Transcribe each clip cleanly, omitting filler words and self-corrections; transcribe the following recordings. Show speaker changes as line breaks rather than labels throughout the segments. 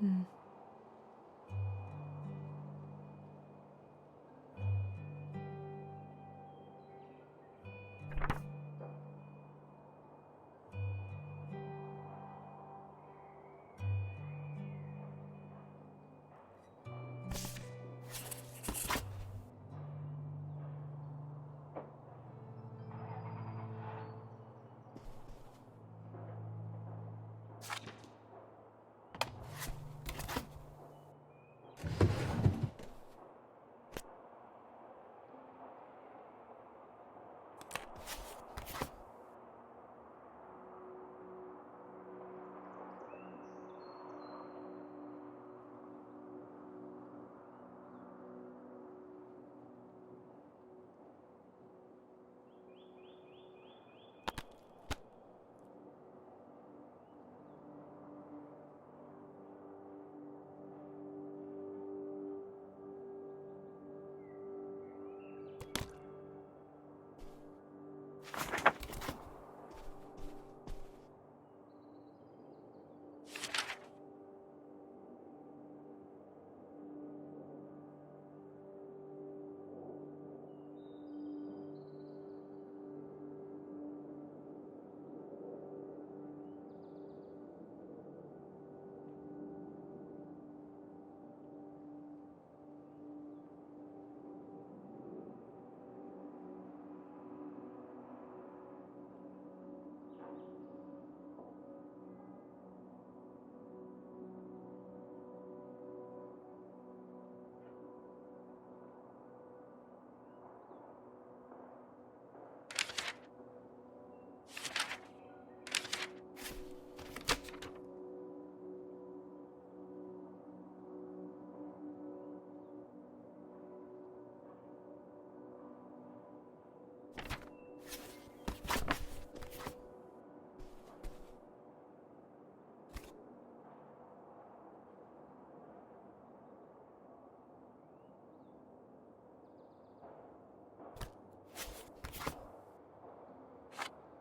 Hmm.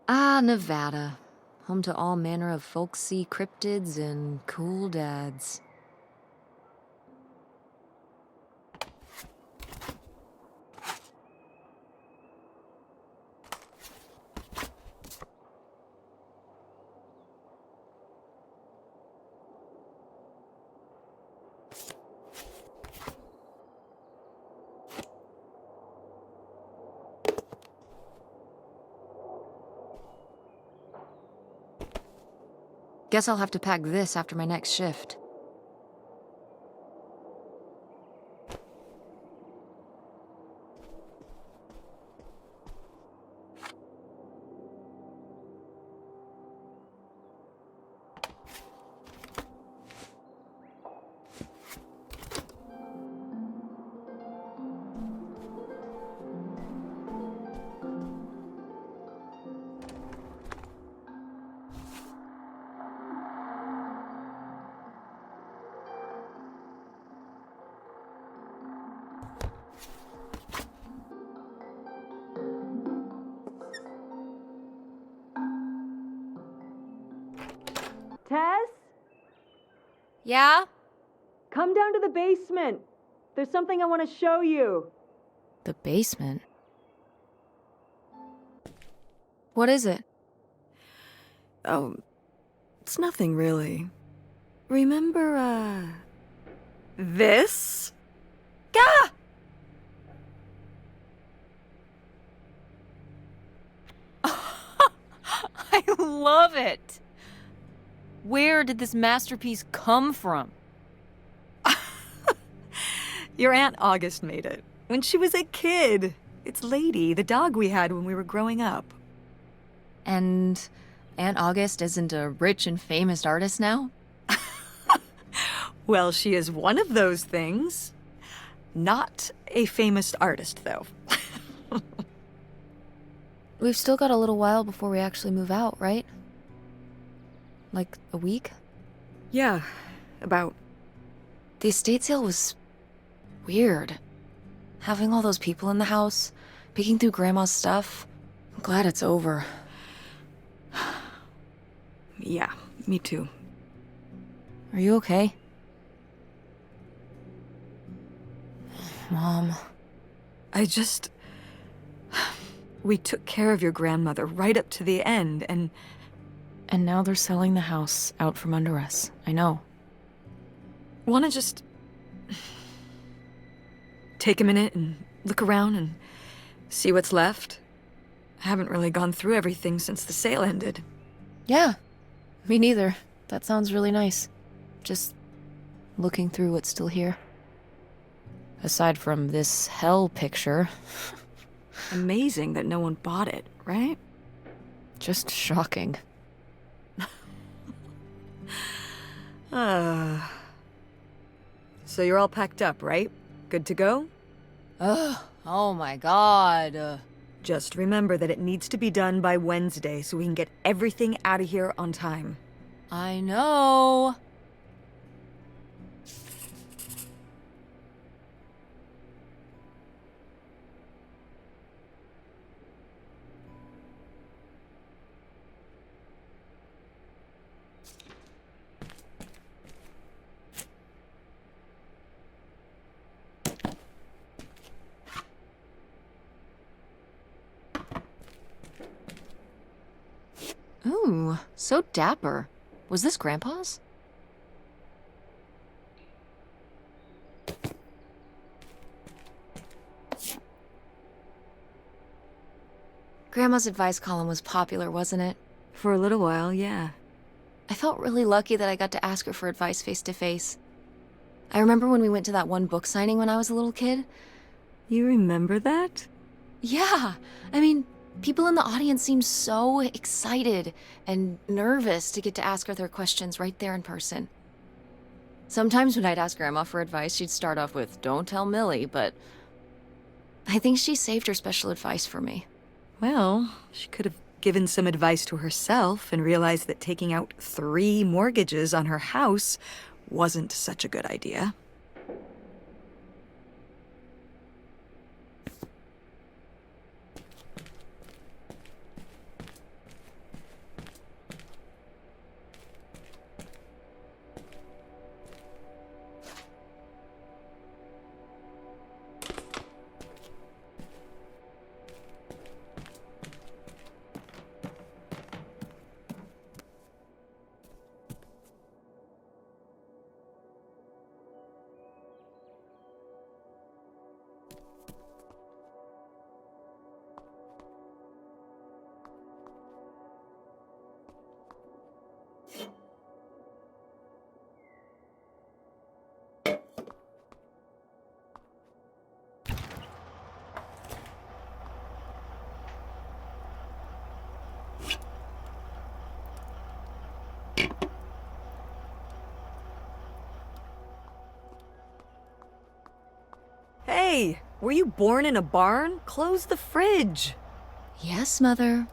Ah, Nevada. Home to all manner of folksy cryptids and cool dads. Guess I'll have to pack this after my next shift.
Tess?
Yeah?
Come down to the basement. There's something I want to show you.
The basement? What is it?
Oh, it's nothing really. Remember, this? Gah!
I love it! Where did this masterpiece come from?
Your Aunt August made it. When she was a kid. It's Lady, the dog we had when we were growing up.
And Aunt August isn't a rich and famous artist now?
Well, she is one of those things. Not a famous artist, though.
We've still got a little while before we actually move out, right? Like a week?
Yeah, about.
The estate sale was weird. Having all those people in the house, picking through Grandma's stuff. I'm glad it's over.
Yeah, me too.
Are you okay? Mom.
I just... We took care of your grandmother right up to the end, and...
And now they're selling the house out from under us. I know.
Wanna just... take a minute and look around and see what's left? I haven't really gone through everything since the sale ended.
Yeah. Me neither. That sounds really nice. Just looking through what's still here. Aside from this hell picture.
Amazing that no one bought it, right?
Just shocking.
So you're all packed up, right? Good to go?
Ugh. Oh my god.
Just remember that it needs to be done by Wednesday so we can get everything out of here on time.
I know. Ooh, so dapper. Was this Grandpa's? Grandma's advice column was popular, wasn't it?
For a little while, yeah.
I felt really lucky that I got to ask her for advice face to face. I remember when we went to that one book signing when I was a little kid.
You remember that?
Yeah, I mean, people in the audience seemed so excited and nervous to get to ask her their questions right there in person. Sometimes when I'd ask Grandma for advice, she'd start off with, "Don't tell Millie," but I think she saved her special advice for me.
Well, she could have given some advice to herself and realized that taking out 3 mortgages on her house wasn't such a good idea. Hey, were you born in a barn? Close the fridge.
Yes, Mother.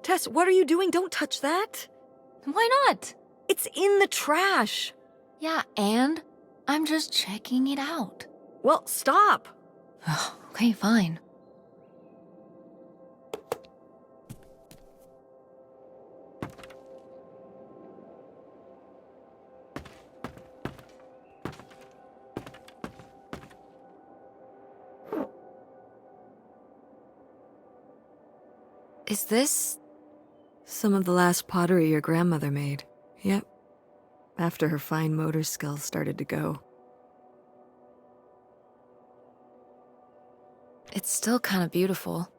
Tess, what are you doing? Don't touch that.
Why not?
It's in the trash.
Yeah, and I'm just checking it out.
Well, stop.
Okay, fine. Is this...
Some of the last pottery your grandmother made. Yep. After her fine motor skills started to go.
It's still kind of beautiful.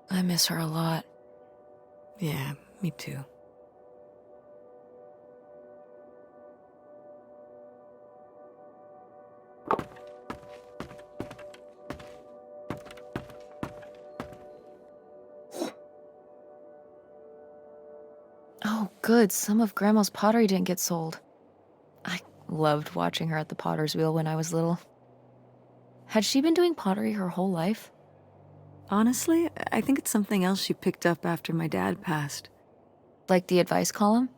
I miss her a lot.
Yeah, me too.
Oh, good. Some of Grandma's pottery didn't get sold. I Loved watching her at the potter's wheel when I was little. Had she been doing pottery her whole life?
Honestly, I think it's something else she picked up after my dad passed.
Like the advice column?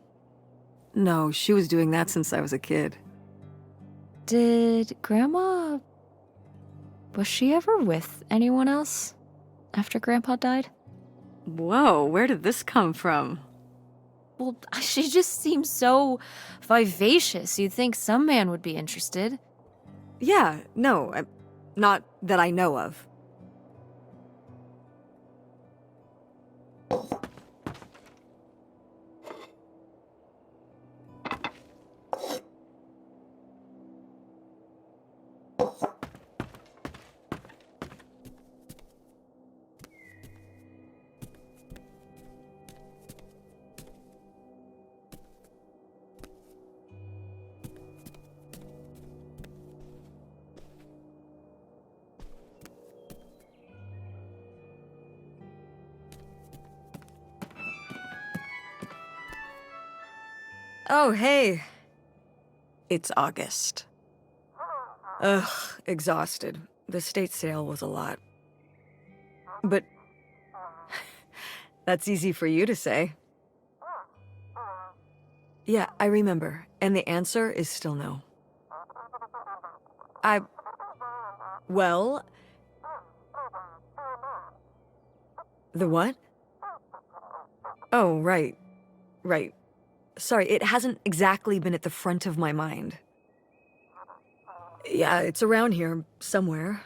No, she was doing that since I was a kid.
Did Grandma... Was she ever with anyone else after Grandpa died?
Whoa, where did this come from?
Well, she just seems so vivacious. You'd think some man would be interested.
Yeah, no, not that I know of. Oh, hey. It's August. Ugh, exhausted. The state sale was a lot. But that's easy for you to say. Yeah, I remember. And the answer is still no. Well... The what? Oh, right. Right. Sorry, it hasn't exactly been at the front of my mind. Yeah, it's around here, somewhere.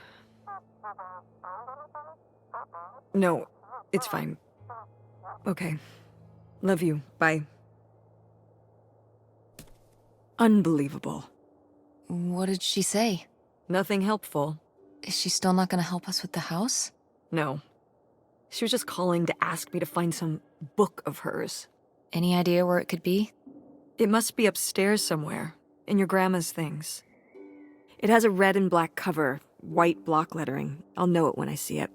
No, it's fine. Okay. Love you. Bye. Unbelievable.
What did she say?
Nothing helpful.
Is she still not gonna help us with the house?
No. She was just calling to ask me to find some book of hers.
Any idea where it could be?
It must be upstairs somewhere, in your grandma's things. It has a red and black cover, white block lettering. I'll know it when I see it.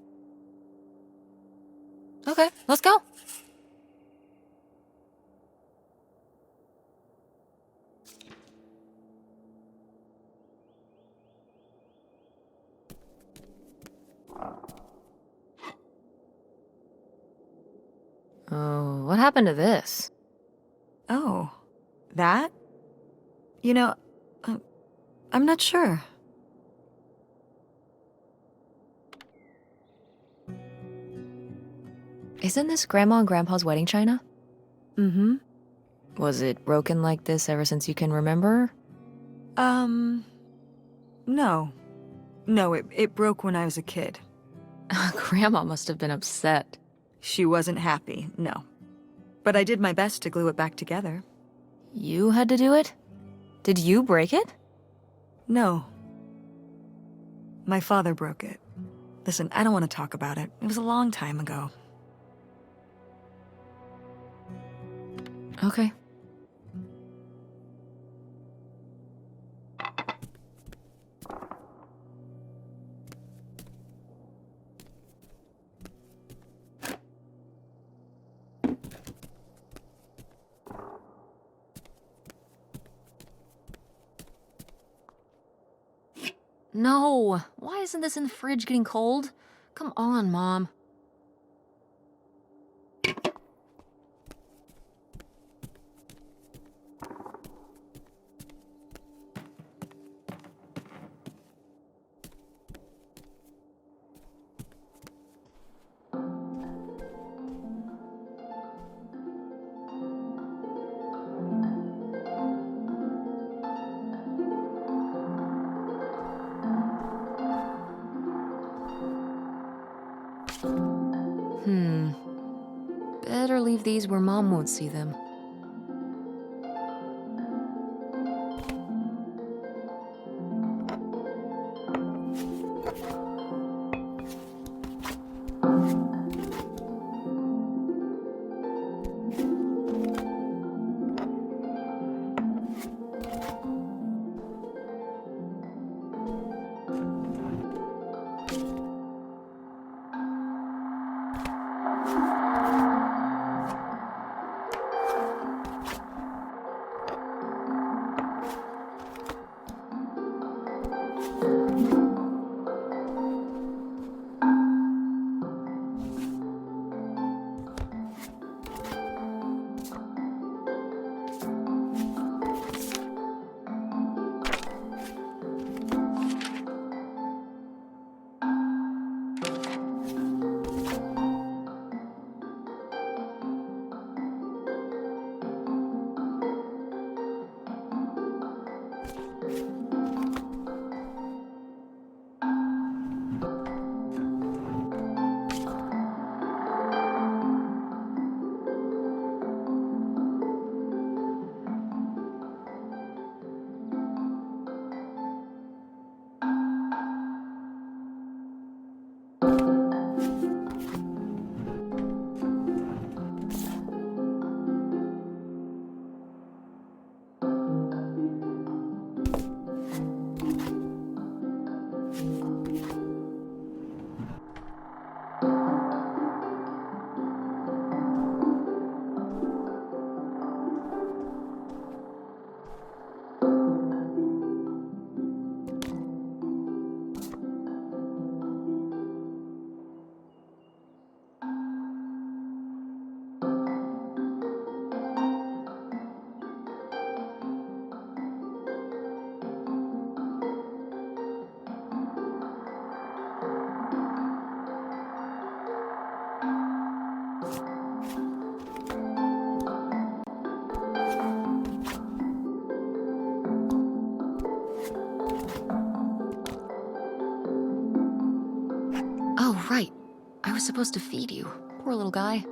Okay, let's go. Oh, what happened to this?
Oh, that? You know, I'm not sure.
Isn't this Grandma and Grandpa's wedding china?
Mm-hmm.
Was it broken like this ever since you can remember?
No. No, it broke when I was a kid.
Grandma must have been upset.
She wasn't happy, no. But I did my best to glue it back together.
You had to do it? Did you break it?
No. My father broke it. Listen, I don't want to talk about it. It was a long time ago.
Okay. No! Why isn't this in the fridge getting cold? Come on, Mom. Better leave these where Mom won't see them. right. I was supposed to feed you. Poor little guy.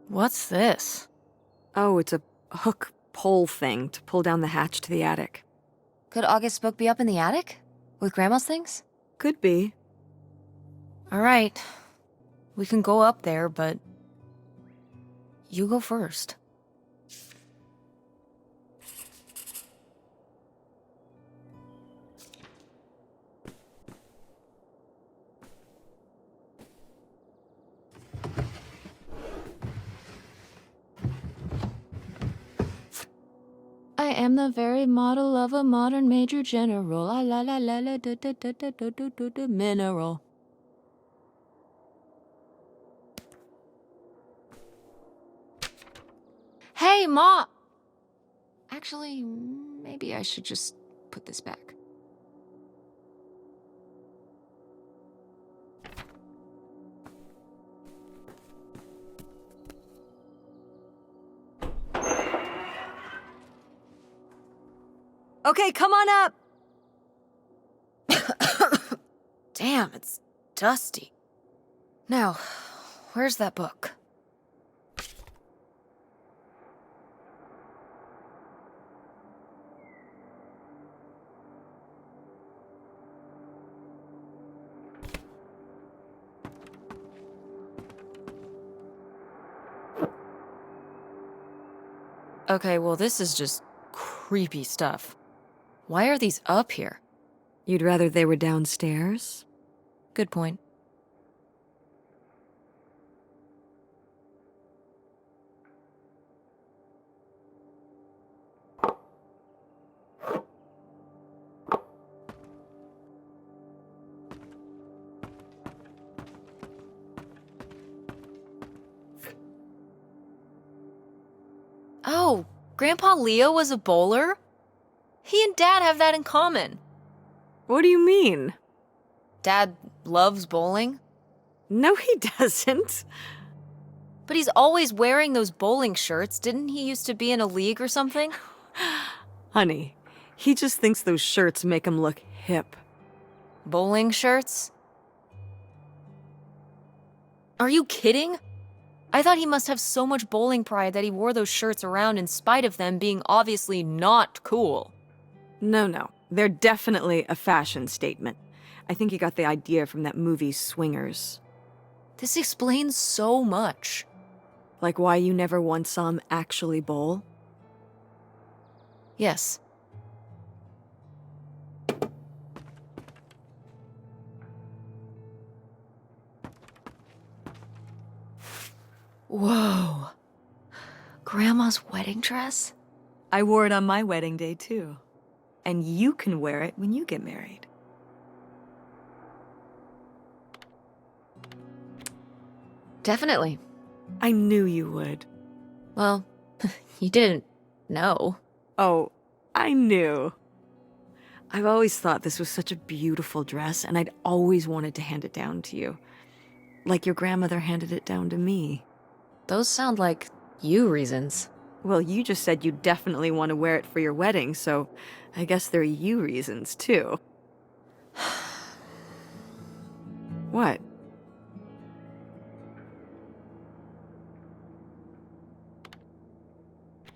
What's this?
Oh, it's a hook pole thing to pull down the hatch to the attic.
Could August's book be up in the attic? With Grandma's things?
Could be.
Alright. We can go up there, but... you go first. I am the very model of a modern major general. La la la la la da da da da da da da da mineral. Hey, Ma! Actually, maybe I should just put this back.
Okay, come on up!
Damn, it's dusty. Now, where's that book? Okay, well, this is just creepy stuff. Why are these up here?
You'd rather they were downstairs?
Good point. Oh, Grandpa Leo was a bowler? He and Dad have that in common.
What do you mean?
Dad loves bowling,
No, he doesn't.
but he's always wearing those bowling shirts. Didn't he used to be in a league or something?
Honey, he just thinks those shirts make him look hip.
Bowling shirts? Are you kidding? I thought he must have so much bowling pride that he wore those shirts around in spite of them being obviously not cool.
No. They're definitely a fashion statement. I think he got the idea from that movie Swingers.
This explains so much.
Like why you never once saw him actually bowl?
Yes. Whoa. Grandma's wedding dress?
I wore it on my wedding day, too. And you can wear it when you get married.
Definitely.
I knew you would.
Well, you didn't know.
Oh, I knew. I've always thought this was such a beautiful dress, and I'd always wanted to hand it down to you. Like your grandmother handed it down to me.
Those sound like you reasons.
Well, you just said you definitely want to wear it for your wedding, so I guess they're you reasons, too. What?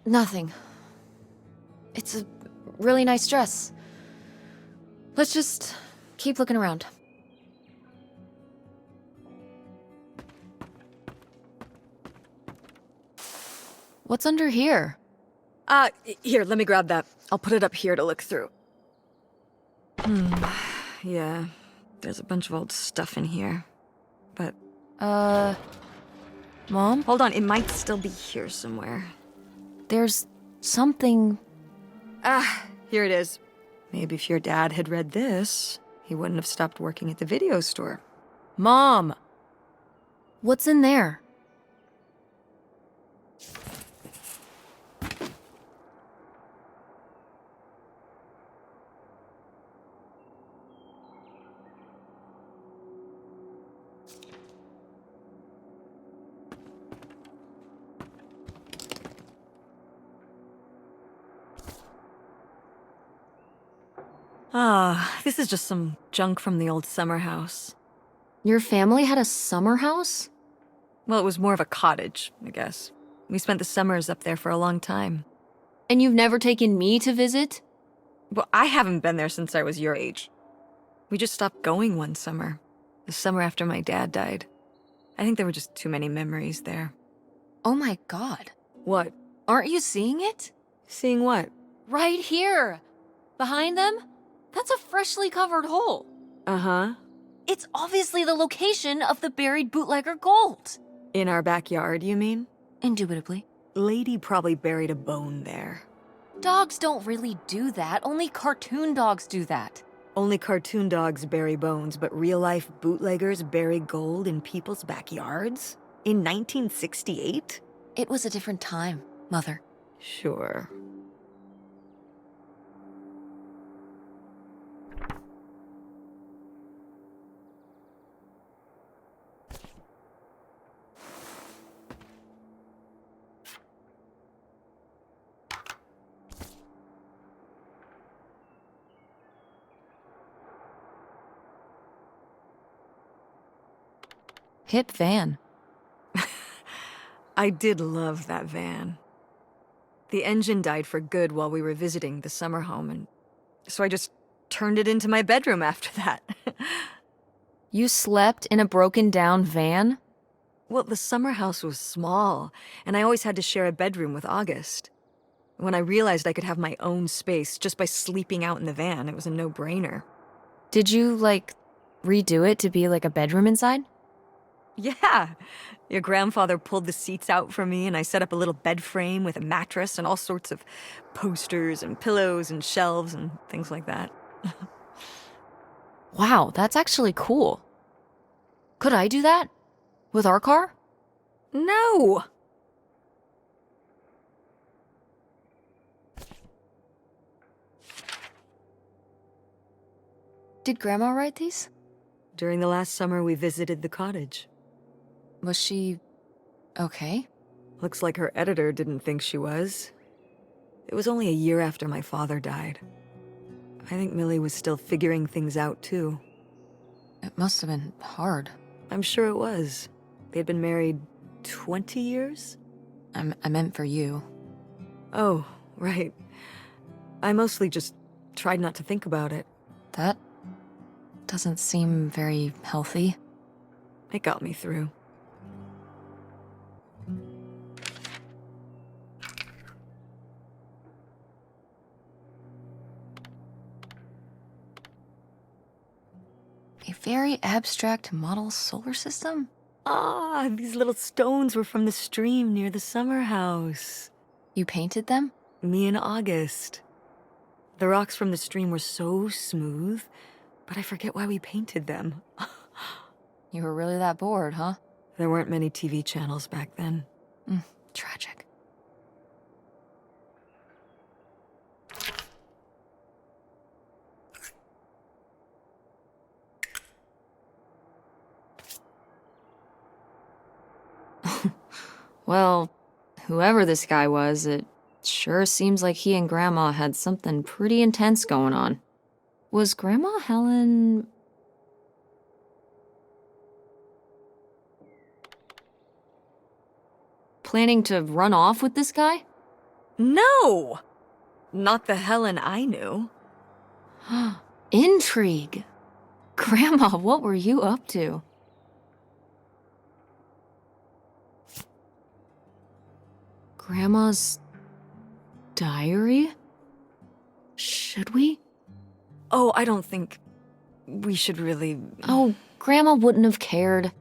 Nothing. It's a really nice dress. Let's just keep looking around. What's under here?
Here, let me grab that. I'll put it up here to look through. Yeah, there's a bunch of old stuff in here. But,
Mom?
hold on, it might still be here somewhere.
There's something...
Here it is. Maybe if your dad had read this, he wouldn't have stopped working at the video store.
Mom! What's in there?
This is just some junk from the old summer house.
Your family had a summer house?
Well, it was more of a cottage, I guess. We spent the summers up there for a long time.
And you've never taken me to visit?
Well, I haven't been there since I was your age. We just stopped going one summer. The summer after my dad died. I think there were just too many memories there.
Oh my god.
What?
Aren't you seeing it?
Seeing what?
Right here! Behind them? That's a freshly covered hole.
Uh-huh.
It's obviously the location of the buried bootlegger gold.
In our backyard, you mean?
Indubitably.
Lady probably buried a bone there.
Dogs don't really do that. Only cartoon dogs do that.
Only cartoon dogs bury bones, but real-life bootleggers bury gold in people's backyards? In 1968?
It was a different time, Mother.
Sure.
hip van.
I did love that van. The engine died for good while we were visiting the summer home, and so I just turned it into my bedroom after that.
You slept in a broken down van?
Well, the summer house was small, and I always had to share a bedroom with August. When I realized I could have my own space just by sleeping out in the van, it was a no-brainer.
Did you, redo it to be like a bedroom inside?
Yeah. Your grandfather pulled the seats out for me, and I set up a little bed frame with a mattress and all sorts of posters and pillows and shelves and things like that.
Wow, that's actually cool. Could I do that? With our car?
No!
Did Grandma write these?
During the last summer, we visited the cottage.
Was she okay?
Looks like her editor didn't think she was. It was only a year after my father died. I think Millie was still figuring things out, too.
It must have been hard.
I'm sure it was. They'd been married 20 years?
I meant for you.
Oh, right. I mostly just tried not to think about it.
That doesn't seem very healthy.
It got me through.
A very abstract model solar system?
Ah, these little stones were from the stream near the summer house.
You painted them?
Me and August. The rocks from the stream were so smooth, but I forget why we painted them.
You were really that bored, huh?
There weren't many TV channels back then.
Tragic. Well, whoever this guy was, it sure seems like he and Grandma had something pretty intense going on. Was Grandma Helen... planning to run off with this guy?
No! Not the Helen I knew.
Intrigue. Grandma, what were you up to? Grandma's diary? Should we?
Oh, I don't think we should really...
Oh, Grandma wouldn't have cared.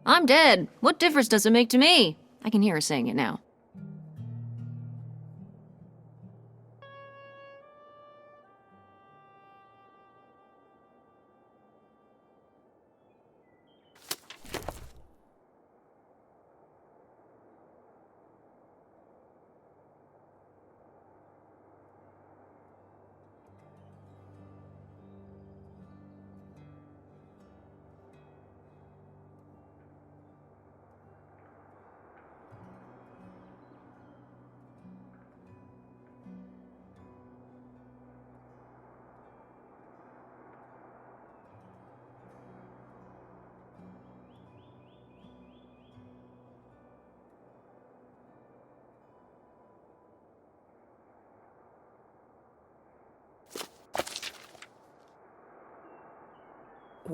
I'm dead. What difference does it make to me? I can hear her saying it now.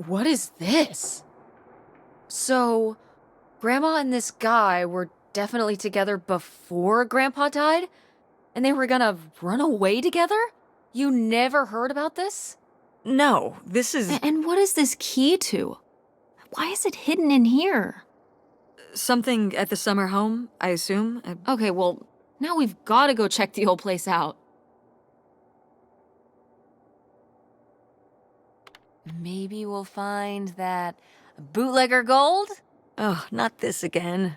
What is this? So, Grandma and this guy were definitely together before Grandpa died? And they were gonna run away together? You never heard about this?
No, this is...
And what is this key to? Why is it hidden in here?
something at the summer home, I assume?
Okay, well, now we've gotta go check the old place out. Maybe we'll find that bootlegger gold?
Oh, not this again.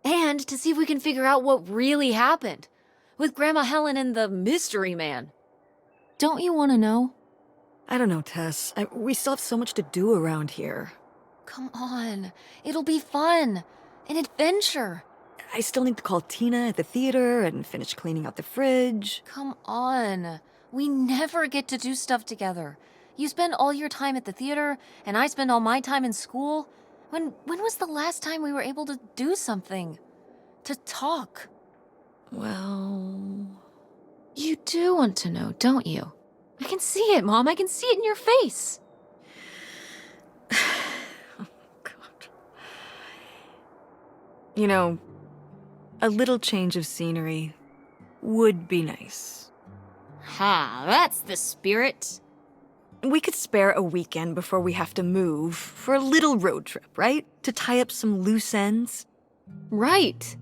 And to see if we can figure out what really happened with Grandma Helen and the mystery man. Don't you want to know?
I don't know, Tess. We still have so much to do around here.
Come on. It'll be fun. An adventure.
I still need to call Tina at the theater and finish cleaning out the fridge.
Come on. We never get to do stuff together. You spend all your time at the theater, and I spend all my time in school. When was the last time we were able to do something? To talk?
Well...
You do want to know, don't you? I can see it, Mom. I can see it in your face.
Oh, God. You know, a little change of scenery would be nice.
Ha, that's the spirit.
We could spare a weekend before we have to move for a little road trip, right? To tie up some loose ends.
Right.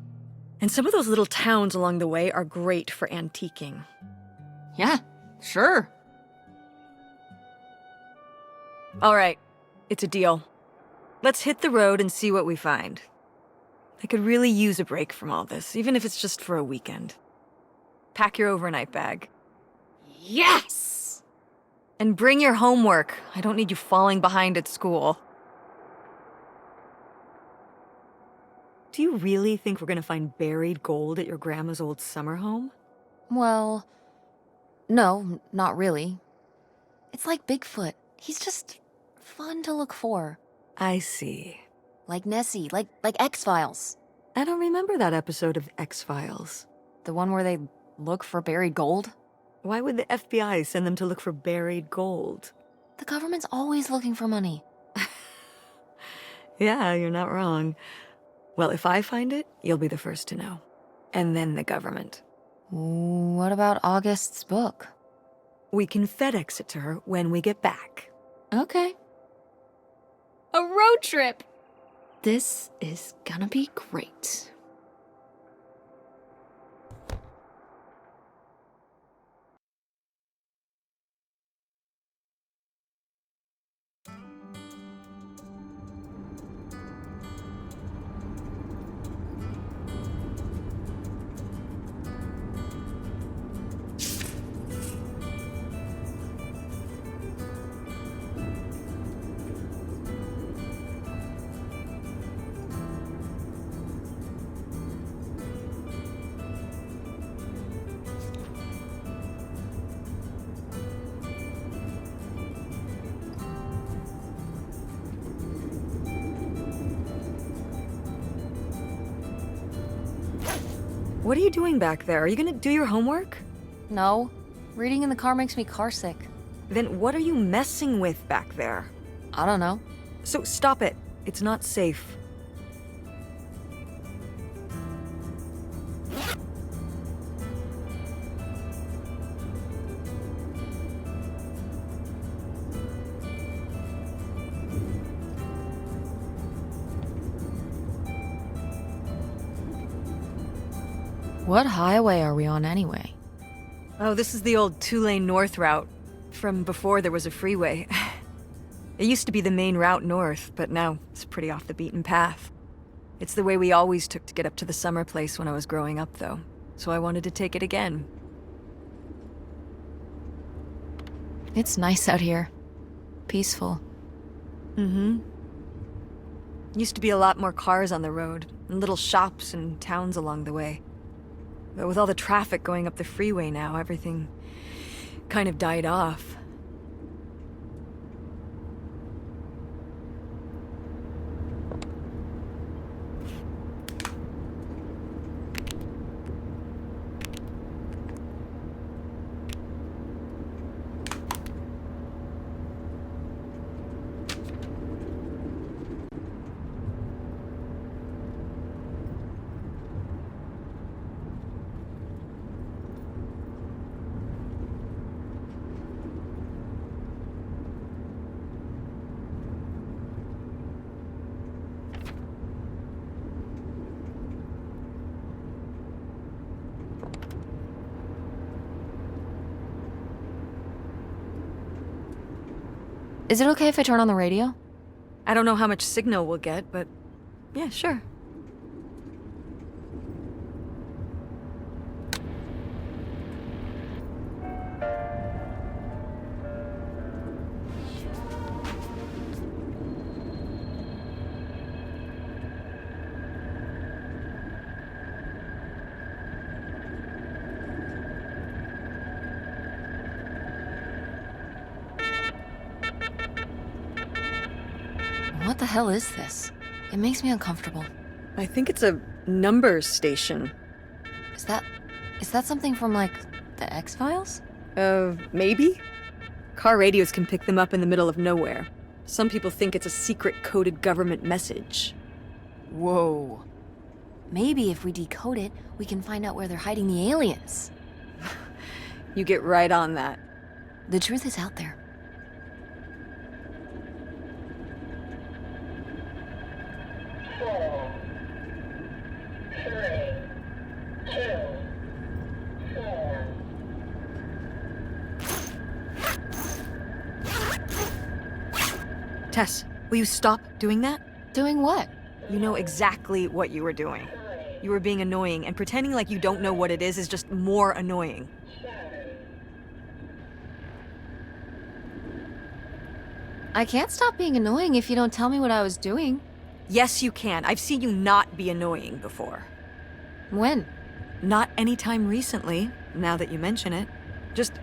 And some of those little towns along the way are great for antiquing.
Yeah, sure.
All right, it's a deal. Let's hit the road and see what we find. I could really use a break from all this, even if it's just for a weekend. Pack your overnight bag.
Yes!
And bring your homework. I don't need you falling behind at school. Do you really think we're gonna find buried gold at your grandma's old summer home?
Well, no, not really. It's like Bigfoot. He's just fun to look for.
I see.
Like Nessie, like X-Files.
I don't remember that episode of X-Files.
The one where they look for buried gold?
Why would the FBI send them to look for buried gold?
The government's always looking for money.
Yeah, you're not wrong. Well, if I find it, you'll be the first to know. And then the government.
What about August's book?
We can FedEx it to her when we get back.
Okay. A road trip! This is gonna be great.
What are you doing back there? Are you gonna do your homework?
No, reading in the car makes me carsick.
Then what are you messing with back there?
I don't know.
So stop it. It's not safe.
What highway are we on anyway?
Oh, this is the old two-lane north route from before there was a freeway. It used to be the main route north, but now it's pretty off the beaten path. It's the way we always took to get up to the summer place when I was growing up, though. So I wanted to take it again.
It's nice out here. Peaceful.
Mm-hmm. Used to be a lot more cars on the road, and little shops and towns along the way. But with all the traffic going up the freeway now, everything kind of died off.
Is it okay if I turn on the radio?
I don't know how much signal we'll get, but yeah, sure.
What the hell is this? It makes me uncomfortable.
I think it's a number station.
Is that something from, like, the X-Files?
Maybe? Car radios can pick them up in the middle of nowhere. Some people think it's a secret coded government message.
Whoa. Maybe if we decode it, we can find out where they're hiding the aliens.
You get right on that.
The truth is out there.
Tess, will you stop doing that?
Doing what?
You know exactly what you were doing. You were being annoying, and pretending like you don't know what it is just more annoying.
I can't stop being annoying if you don't tell me what I was doing.
Yes, you can. I've seen you not be annoying before.
When?
Not anytime recently, now that you mention it. Just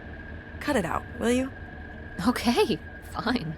cut it out, will you?
Okay, fine.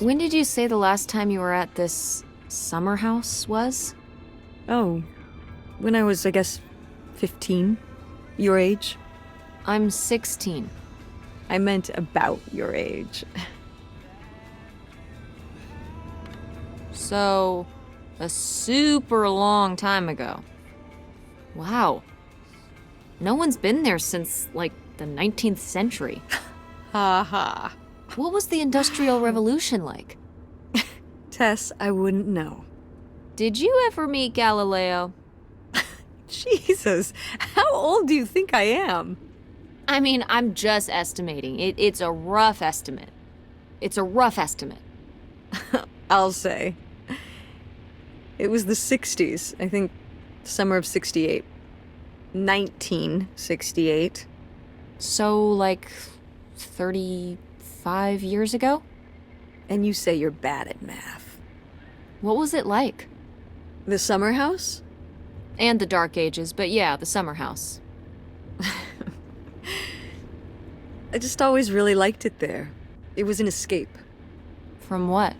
When did you say the last time you were at this summer house was?
Oh, when I was, I guess, 15. Your age.
I'm 16.
I meant about your age.
So, a super long time ago. Wow. No one's been there since, like, the 19th century.
Ha ha.
What was the Industrial Revolution like?
Tess, I wouldn't know.
Did you ever meet Galileo?
Jesus, how old do you think I am?
I mean, I'm just estimating. It's a rough estimate. It's a rough estimate.
I'll say. It was the 60s, I think summer of 68. 1968.
So, like, 35 years ago?
And you say you're bad at math.
What was it like?
The summer house?
And the Dark Ages, but yeah, the summer house.
I just always really liked it there. It was an escape.
From what?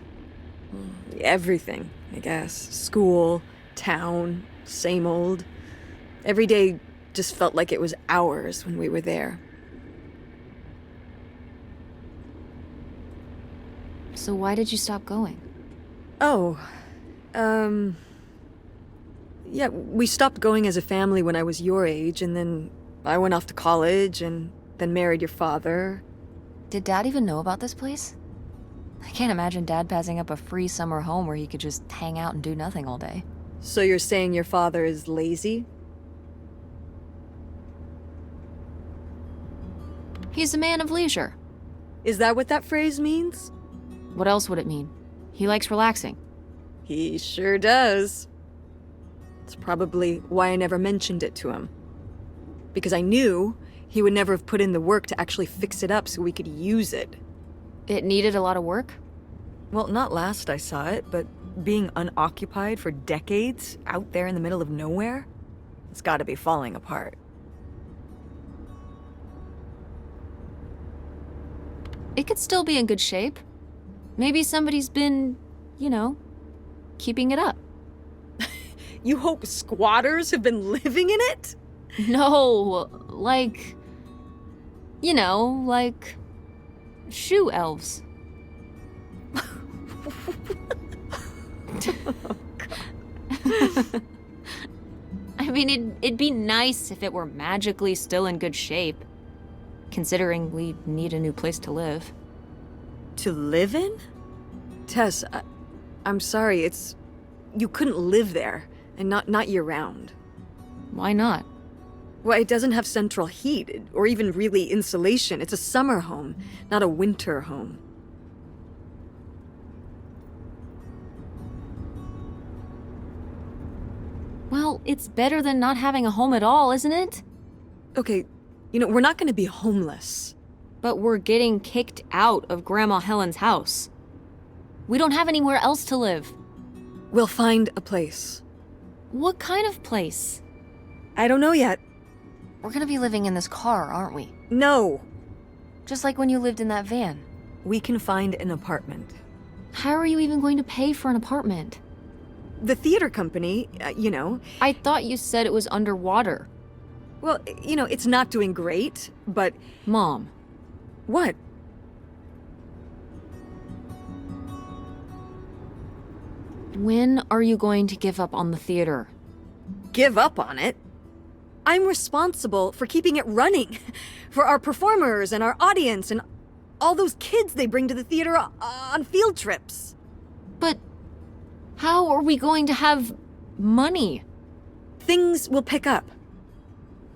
Everything, I guess. School, town, same old. Every day just felt like it was hours when we were there.
So why did you stop going?
Oh, yeah, we stopped going as a family when I was your age, and then I went off to college, and then married your father.
Did Dad even know about this place? I can't imagine Dad passing up a free summer home where he could just hang out and do nothing all day.
So you're saying your father is lazy?
He's a man of leisure.
Is that what that phrase means?
What else would it mean? He likes relaxing.
He sure does. It's probably why I never mentioned it to him. Because I knew he would never have put in the work to actually fix it up so we could use it.
It needed a lot of work?
Well, not last I saw it, but being unoccupied for decades out there in the middle of nowhere, it's gotta be falling apart.
it could still be in good shape. Maybe somebody's been, keeping it up.
You hope squatters have been living in it?
No, like shoe elves. I mean, it'd be nice if it were magically still in good shape, considering we need a new place to live.
To live in? Tess, I'm sorry, you couldn't live there, and not year-round.
Why not?
Well, it doesn't have central heat, or even really insulation. It's a summer home, not a winter home.
Well, it's better than not having a home at all, isn't it?
Okay, we're not gonna be homeless.
But we're getting kicked out of Grandma Helen's house. We don't have anywhere else to live.
We'll find a place.
What kind of place?
I don't know yet.
We're gonna be living in this car, aren't we?
No.
Just like when you lived in that van.
We can find an apartment.
How are you even going to pay for an apartment?
The theater company,
I thought you said it was underwater.
Well, it's not doing great, but...
Mom.
What?
When are you going to give up on the theater?
Give up on it? I'm responsible for keeping it running. For our performers and our audience and all those kids they bring to the theater on field trips.
But how are we going to have money?
Things will pick up.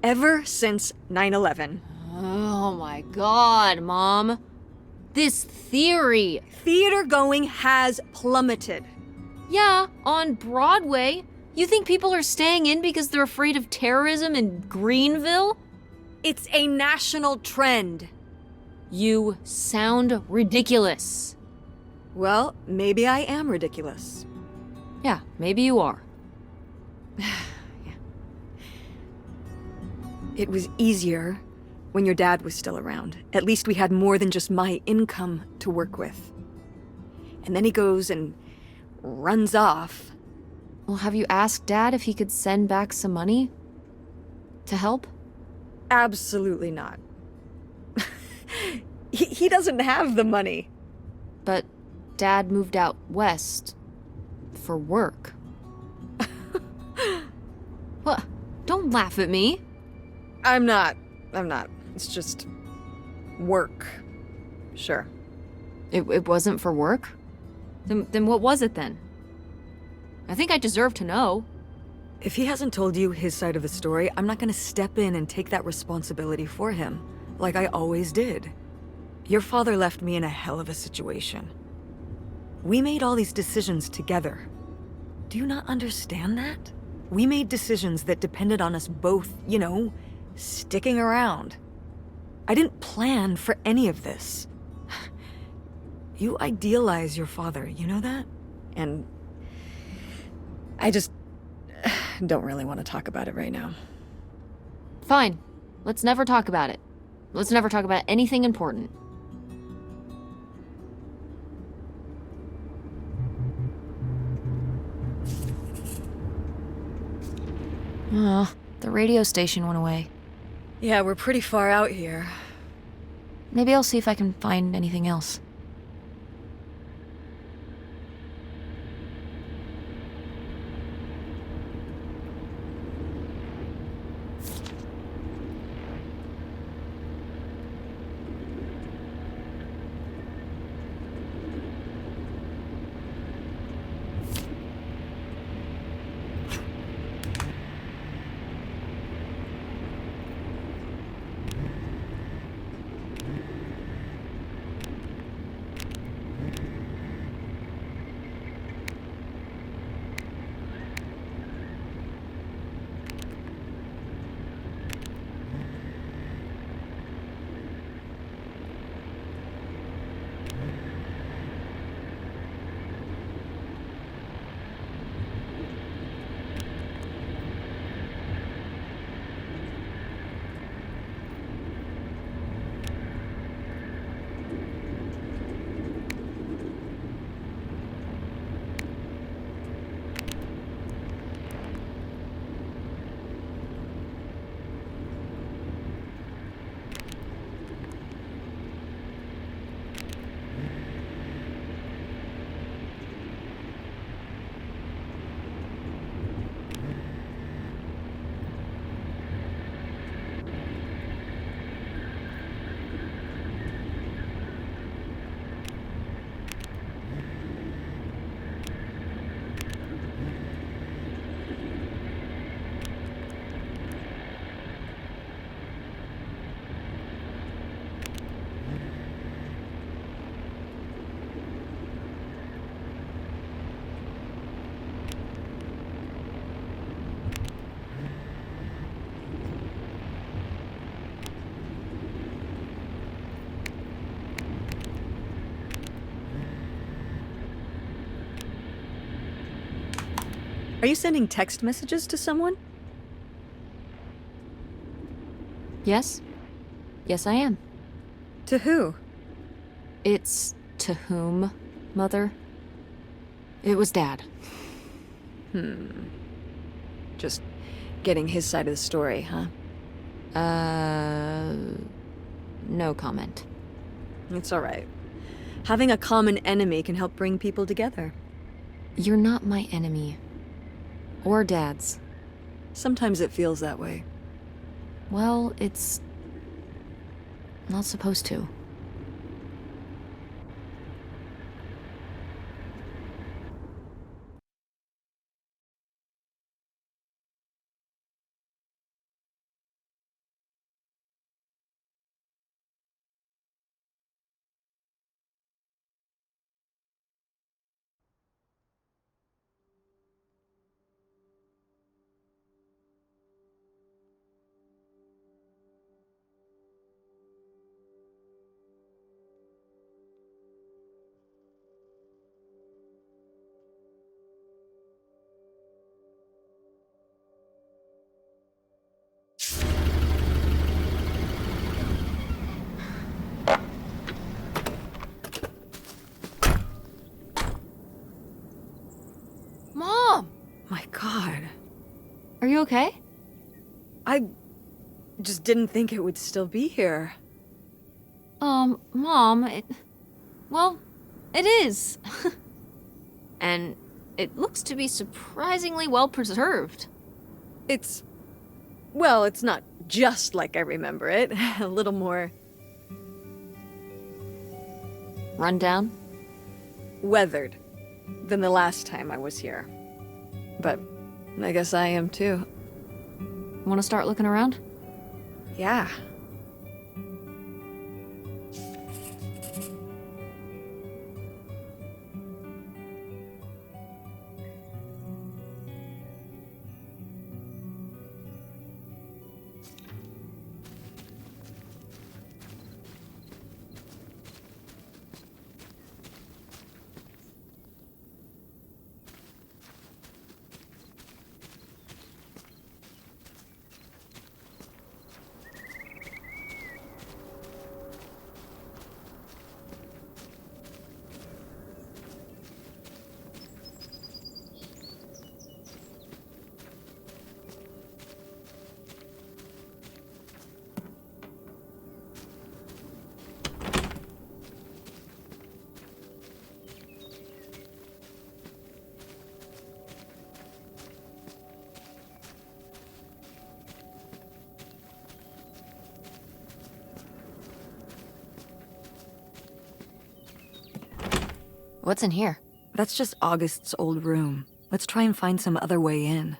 Ever since 9/11.
Oh my God, Mom. This theory.
Theater going has plummeted.
Yeah, on Broadway. You think people are staying in because they're afraid of terrorism in Greenville?
It's a national trend.
You sound ridiculous.
Well, maybe I am ridiculous.
Yeah, maybe you are.
Yeah. It was easier when your dad was still around. At least we had more than just my income to work with. And then he goes and runs off.
Well, have you asked Dad if he could send back some money? To help?
Absolutely not. He doesn't have the money.
But Dad moved out west for work. What? Don't laugh at me.
I'm not. It's just work. Sure.
It wasn't for work? Then what was it then? I think I deserve to know.
If he hasn't told you his side of the story, I'm not gonna step in and take that responsibility for him, like I always did. Your father left me in a hell of a situation. We made all these decisions together. Do you not understand that? We made decisions that depended on us both, sticking around. I didn't plan for any of this. You idealize your father, you know that? And I just don't really want to talk about it right now.
Fine. Let's never talk about it. Let's never talk about anything important. The radio station went away.
Yeah, we're pretty far out here.
Maybe I'll see if I can find anything else.
Are you sending text messages to someone?
Yes? Yes, I am.
To who?
It's to whom, Mother? It was Dad.
Just getting his side of the story, huh?
No comment.
It's all right. Having a common enemy can help bring people together.
You're not my enemy. Or Dad's.
Sometimes it feels that way.
Well, it's not supposed to. Mom!
My God.
Are you okay?
I just didn't think it would still be here.
Mom, well, it is. And it looks to be surprisingly well preserved.
Well, it's not just like I remember it. A little more
Rundown?
weathered than the last time I was here. But I guess I am too.
Want to start looking around?
Yeah.
What's in here?
That's just August's old room. Let's try and find some other way in.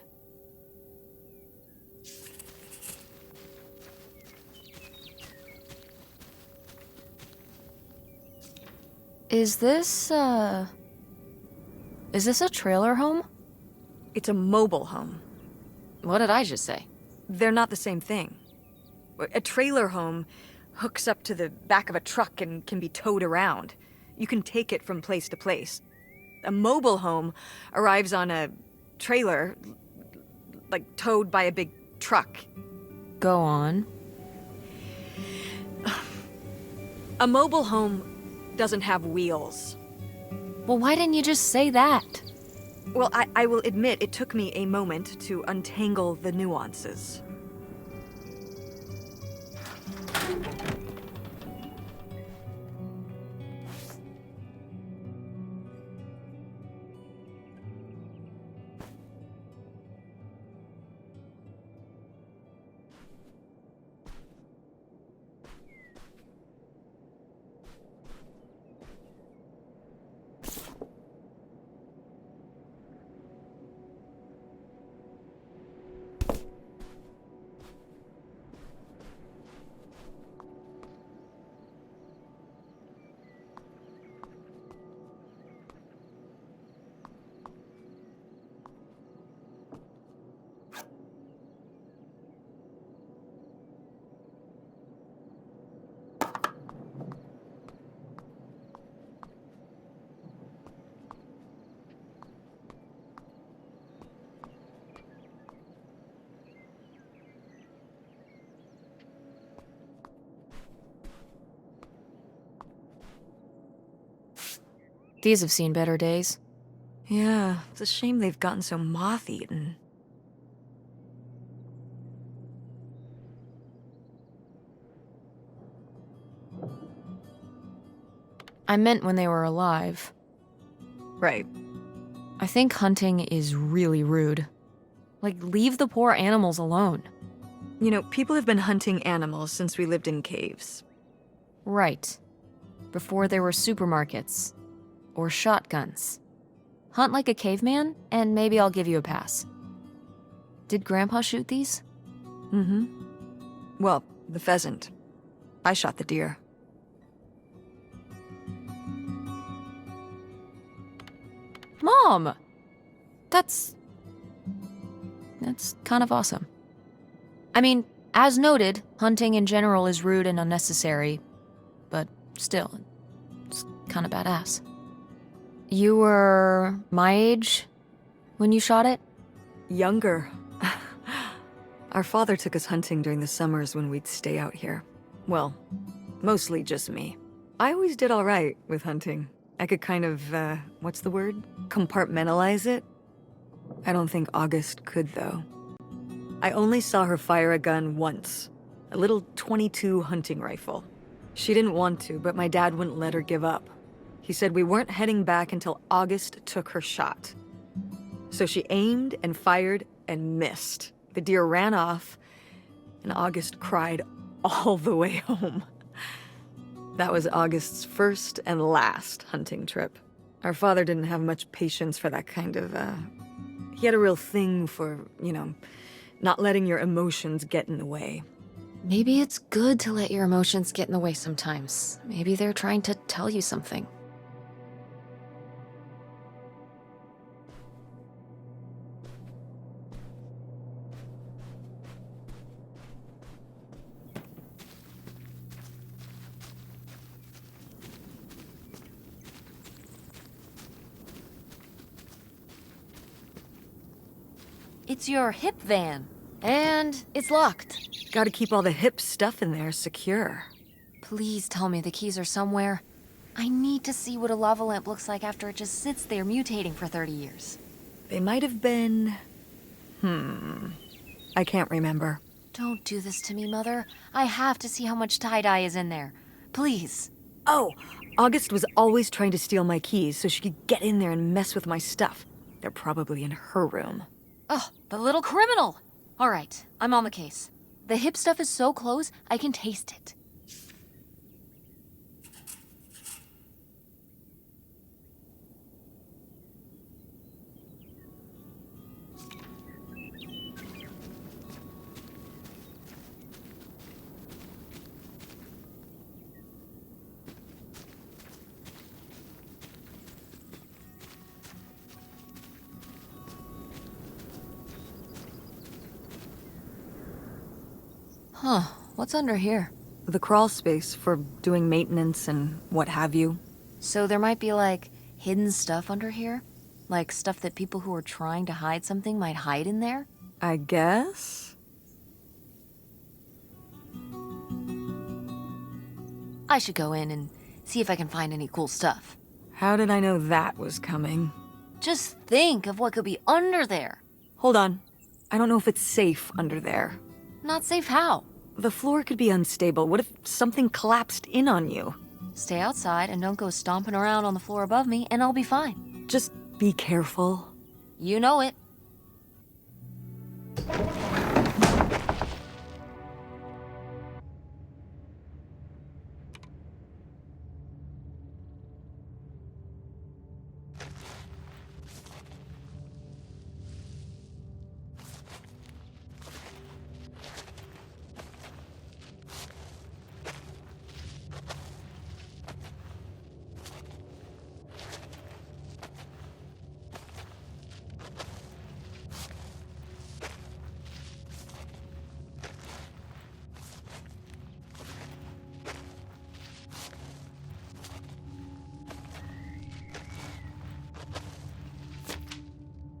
Is this a trailer home?
It's a mobile home.
What did I just say?
They're not the same thing. A trailer home hooks up to the back of a truck and can be towed around. You can take it from place to place. A mobile home arrives on a trailer, like towed by a big truck.
Go on.
A mobile home doesn't have wheels.
Well, why didn't you just say that?
Well, I will admit it took me a moment to untangle the nuances.
these have seen better days.
Yeah, it's a shame they've gotten so moth-eaten.
I meant when they were alive.
Right.
I think hunting is really rude. Like, leave the poor animals alone.
You know, people have been hunting animals since we lived in caves.
Right. Before there were supermarkets. Or shotguns. Hunt like a caveman, and maybe I'll give you a pass. Did Grandpa shoot these?
Mm-hmm. Well, the pheasant. I shot the deer.
Mom! That's kind of awesome. I mean, as noted, hunting in general is rude and unnecessary, but still, it's kind of badass. You were my age when you shot it?
Younger. Our father took us hunting during the summers when we'd stay out here. Well, mostly just me. I always did all right with hunting. I could kind of, what's the word? Compartmentalize it? I don't think August could, though. I only saw her fire a gun once. A little .22 hunting rifle. She didn't want to, but my dad wouldn't let her give up. He said we weren't heading back until August took her shot. So she aimed and fired and missed. The deer ran off, and August cried all the way home. That was August's first and last hunting trip. Our father didn't have much patience for that kind of, He had a real thing for, you know, not letting your emotions get in the way.
Maybe it's good to let your emotions get in the way sometimes. Maybe they're trying to tell you something. It's your hip van. And it's locked.
Gotta keep all the hip stuff in there secure.
Please tell me the keys are somewhere. I need to see what a lava lamp looks like after it just sits there mutating for 30 years.
They might have been... I can't remember.
Don't do this to me, Mother. I have to see how much tie-dye is in there. Please.
Oh, August was always trying to steal my keys so she could get in there and mess with my stuff. They're probably in her room.
Oh, the little criminal! All right, I'm on the case. The hip stuff is so close, I can taste it. Huh, what's under here?
The crawl space for doing maintenance and what have you.
So there might be, like, hidden stuff under here? Like stuff that people who are trying to hide something might hide in there?
I guess?
I should go in and see if I can find any cool stuff.
How did I know that was coming?
Just think of what could be under there.
Hold on. I don't know if it's safe under there.
Not safe how?
The floor could be unstable. What if something collapsed in on you?
Stay outside and don't go stomping around on the floor above me, and I'll be fine.
Just be careful.
You know it.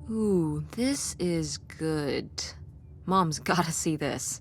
Ooh, this is good. Mom's gotta see this.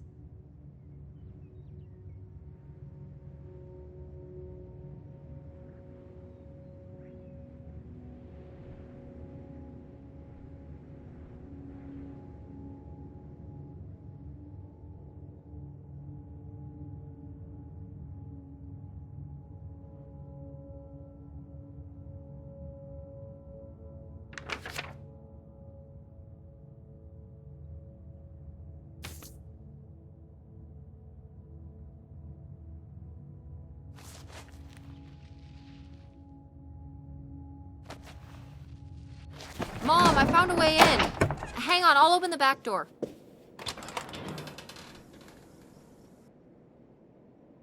Mom, I found a way in. Hang on, I'll open the back door.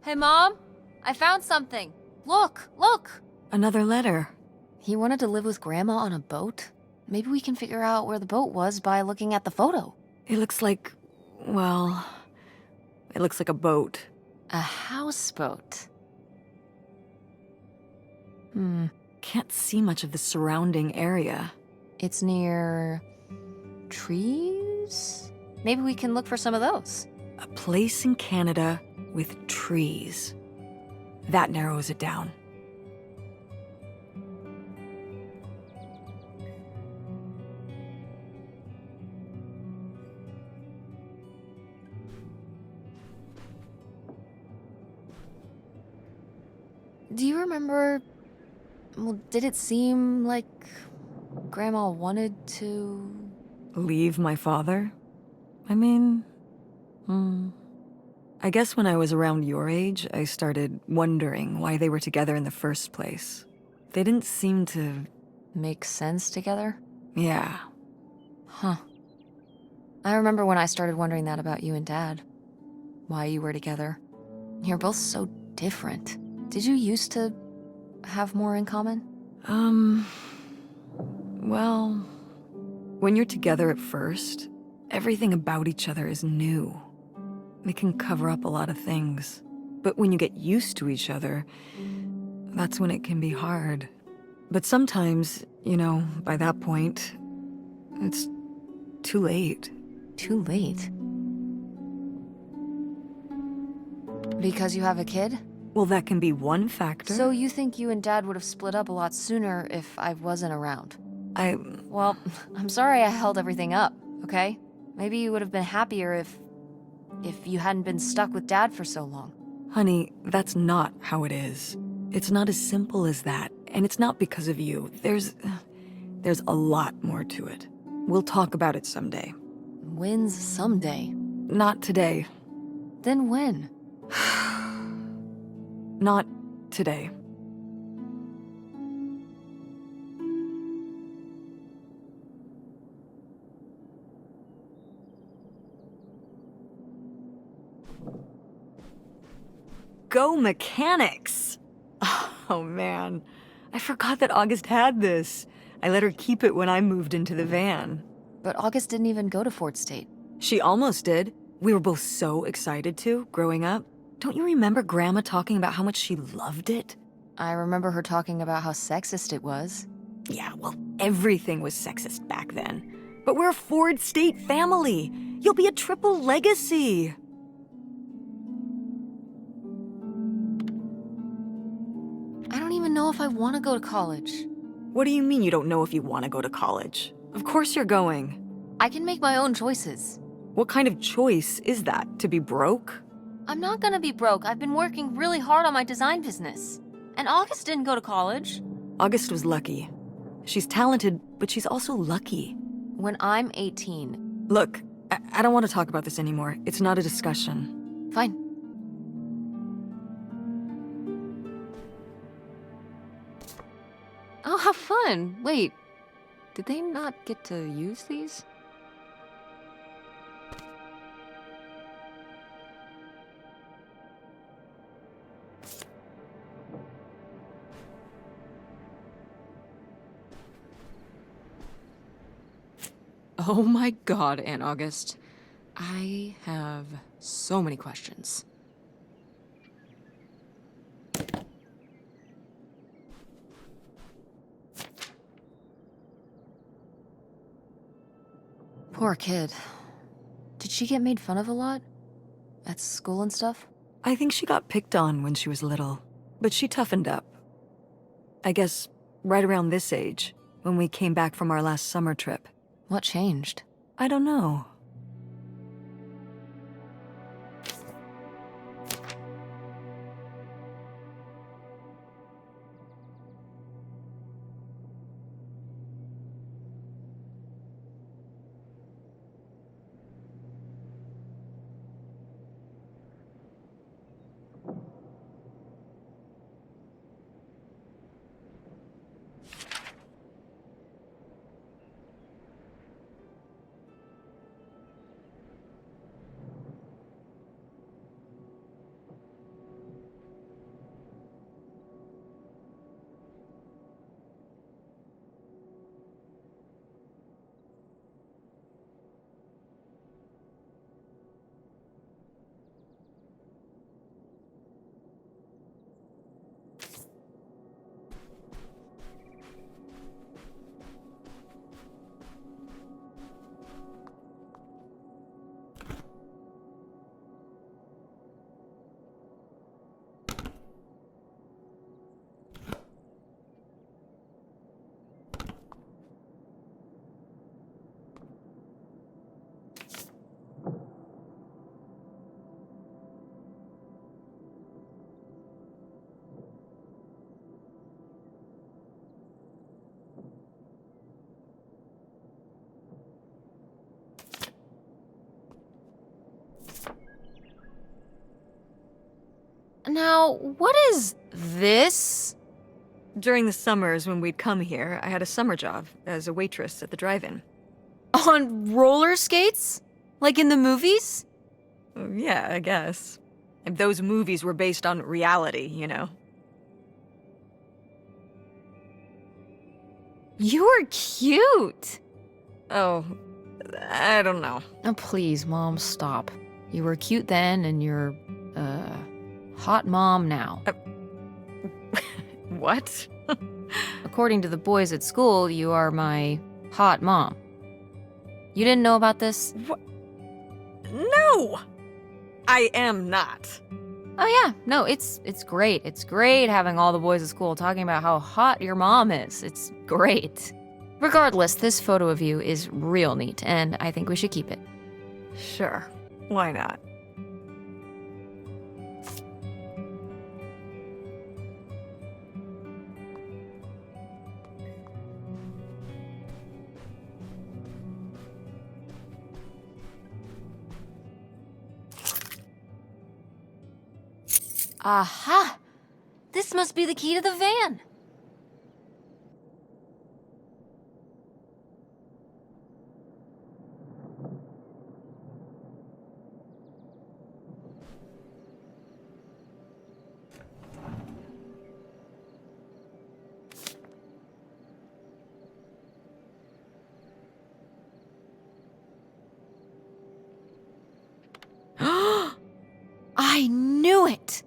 Hey, Mom, I found something. Look, look.
Another letter.
He wanted to live with Grandma on a boat? Maybe we can figure out where the boat was by looking at the photo.
It looks like, well, it looks like a boat.
A houseboat.
Can't see much of the surrounding area.
It's near trees? Maybe we can look for some of those.
A place in Canada with trees. That narrows it down.
Do you remember... Well, did it seem like Grandma wanted to...
Leave my father? I mean, I guess when I was around your age, I started wondering why they were together in the first place. They didn't seem to...
Make sense together?
Yeah.
Huh. I remember when I started wondering that about you and Dad. Why you were together. You're both so different. Did you used to have more in common?
Well, when you're together at first, everything about each other is new. It can cover up a lot of things. But when you get used to each other, that's when it can be hard. But sometimes, you know, by that point, it's too late.
Too late? Because you have a kid?
Well, that can be one factor.
So you think you and Dad would have split up a lot sooner if I wasn't around? Well, I'm sorry I held everything up, okay? Maybe you would have been happier if you hadn't been stuck with Dad for so long.
Honey, that's not how it is. It's not as simple as that, and it's not because of you. There's a lot more to it. We'll talk about it someday.
When's someday?
Not today.
Then when?
Not today. Go mechanics! Oh man, I forgot that August had this. I let her keep it when I moved into the van.
But August didn't even go to Fort State.
She almost did. We were both so excited to, growing up. Don't you remember Grandma talking about how much she loved it?
I remember her talking about how sexist it was.
Yeah, well, everything was sexist back then. But we're a Ford State family. You'll be a triple legacy.
I don't even know if I want to go to college.
What do you mean you don't know if you want to go to college? Of course you're going.
I can make my own choices.
What kind of choice is that? To be broke?
I'm not gonna be broke. I've been working really hard on my design business. And August didn't go to college.
August was lucky. She's talented, but she's also lucky.
When I'm 18.
Look, I don't want to talk about this anymore. It's not a discussion.
Fine. Oh, how fun. Wait, did they not get to use these? Oh my god, Aunt August. I have so many questions. Poor kid. Did she get made fun of a lot? At school and stuff?
I think she got picked on when she was little, but she toughened up. I guess right around this age, when we came back from our last summer trip.
What changed?
I don't know.
Now, what is this?
During the summers when we'd come here, I had a summer job as a waitress at the drive-in.
On roller skates? Like in the movies?
Yeah, I guess. And those movies were based on reality, you know?
You're cute!
Oh, I don't know.
Oh, please, Mom, stop. You were cute then, and you're, hot mom now.
What?
According to the boys at school, you are my hot mom. You didn't know about this?
What? No! I am not.
Oh yeah, no, it's great. It's great having all the boys at school talking about how hot your mom is. It's great. Regardless, this photo of you is real neat, and I think we should keep it.
Sure. Why not?
Aha! This must be the key to the van. I knew it!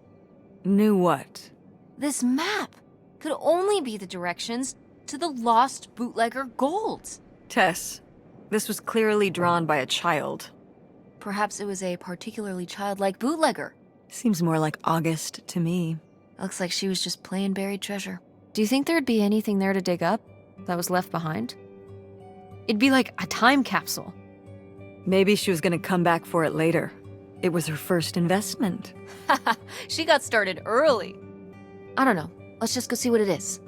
Knew what?
This map could only be the directions to the lost bootlegger gold.
Tess, this was clearly drawn by a child.
Perhaps it was a particularly childlike bootlegger.
Seems more like August to me.
Looks like she was just playing buried treasure. Do you think there'd be anything there to dig up that was left behind? It'd be like a time capsule.
Maybe she was gonna come back for it later. It was her first investment.
She got started early. I don't know. Let's just go see what it is.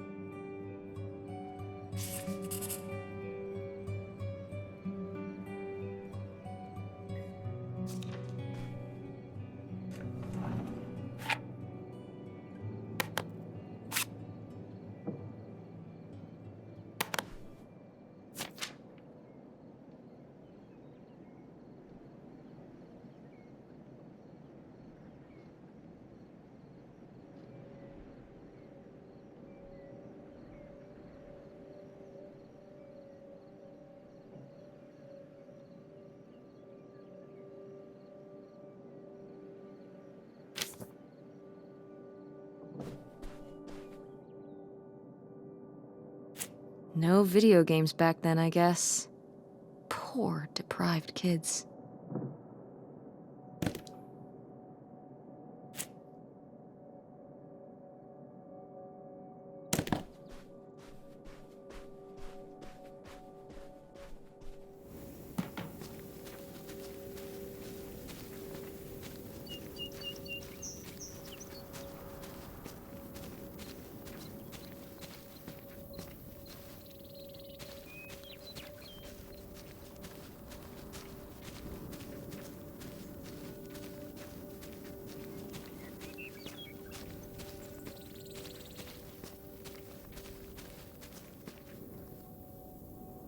No video games back then, I guess. Poor, deprived kids.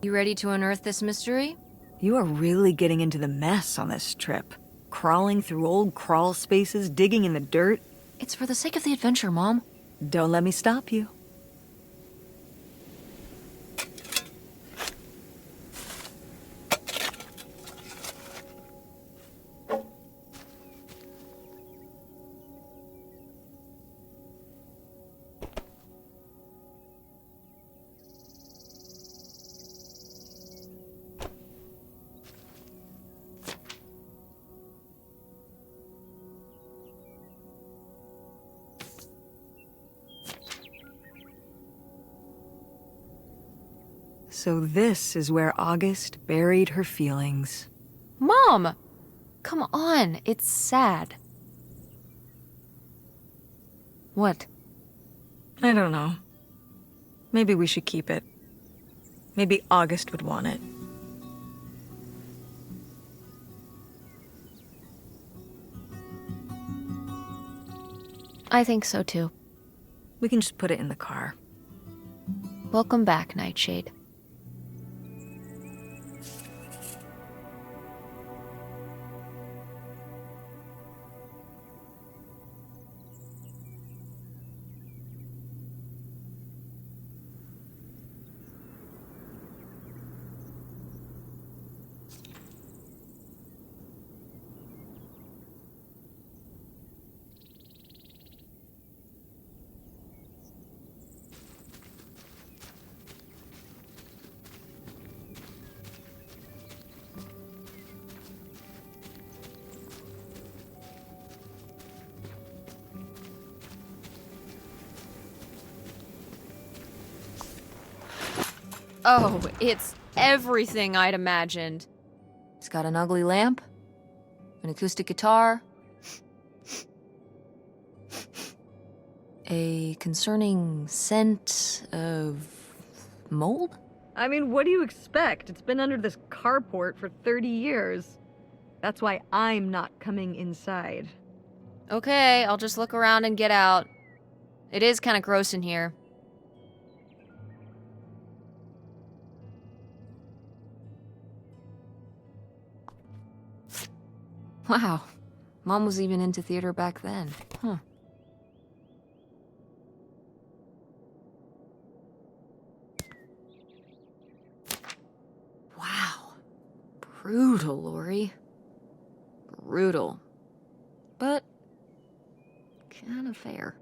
You ready to unearth this mystery?
You are really getting into the mess on this trip. Crawling through old crawl spaces, digging in the dirt.
It's for the sake of the adventure, Mom.
Don't let me stop you. So this is where August buried her feelings.
Mom! Come on, it's sad. What?
I don't know. Maybe we should keep it. Maybe August would want it.
I think so too.
We can just put it in the car.
Welcome back, Nightshade. Oh, it's everything I'd imagined. It's got an ugly lamp, an acoustic guitar, a concerning scent of mold?
I mean, what do you expect? It's been under this carport for 30 years. That's why I'm not coming inside.
Okay, I'll just look around and get out. It is kind of gross in here. Wow, Mom was even into theater back then. Huh. Wow. Brutal, Lori. Brutal. But kind of fair.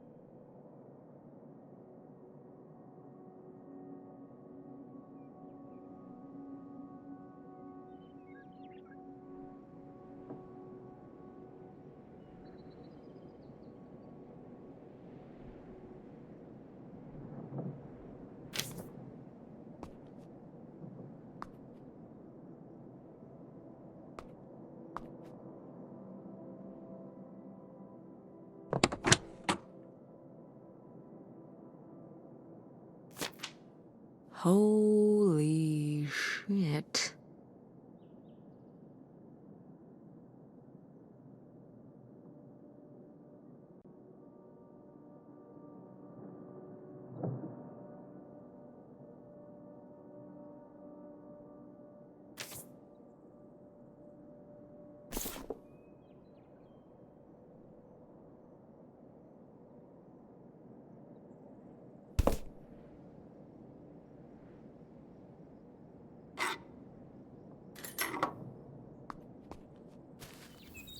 Holy shit.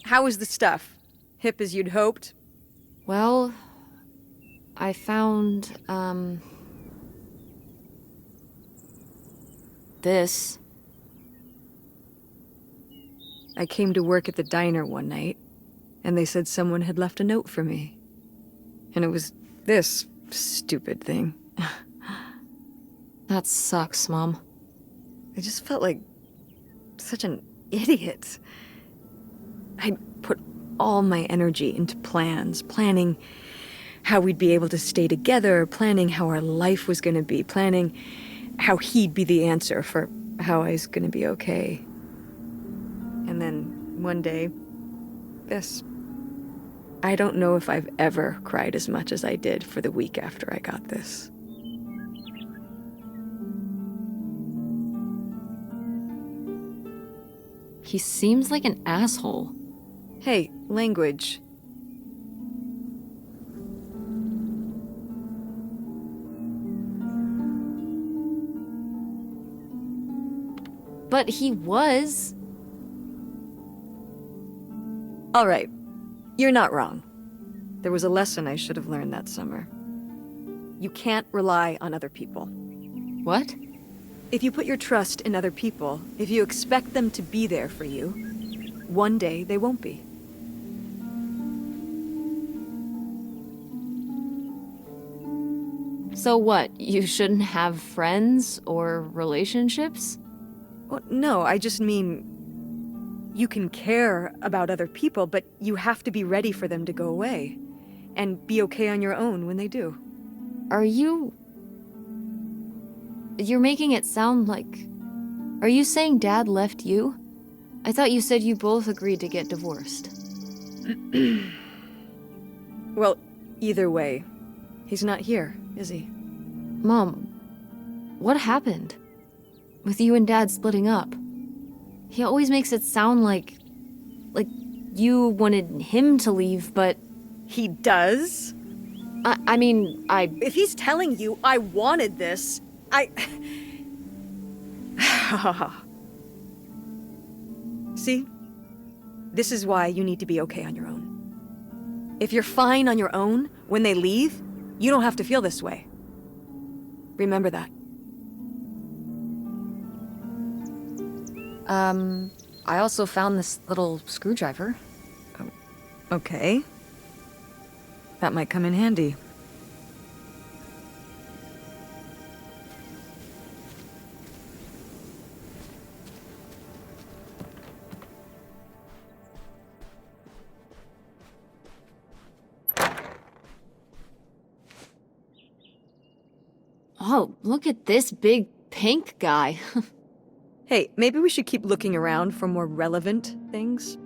How is the stuff? Hip as you'd hoped?
Well, I found, this.
I came to work at the diner one night, and they said someone had left a note for me. And it was this stupid thing.
That sucks, Mom.
I just felt like such an idiot. I'd put all my energy into plans, planning how we'd be able to stay together, planning how our life was going to be, planning how he'd be the answer for how I was going to be okay. And then one day, this. I don't know if I've ever cried as much as I did for the week after I got this.
He seems like an asshole.
Hey, language.
But he was.
All right, you're not wrong. There was a lesson I should have learned that summer. You can't rely on other people.
What?
If you put your trust in other people, if you expect them to be there for you, one day they won't be.
So what? You shouldn't have friends or relationships?
Well, no, I just mean you can care about other people, but you have to be ready for them to go away and be okay on your own when they do.
Are you... You're making it sound like... Are you saying Dad left you? I thought you said you both agreed to get divorced.
Well, Either way, he's not here, is he?
Mom, what happened? With you and Dad splitting up? He always makes it sound like you wanted him to leave, but
He does?
I mean,
If he's telling you I wanted this, See? This is why you need to be okay on your own. If you're fine on your own, when they leave, you don't have to feel this way. Remember that.
I also found this little screwdriver.
Okay. That might come in handy.
Oh, look at this big pink guy.
Hey, maybe we should keep looking around for more relevant things.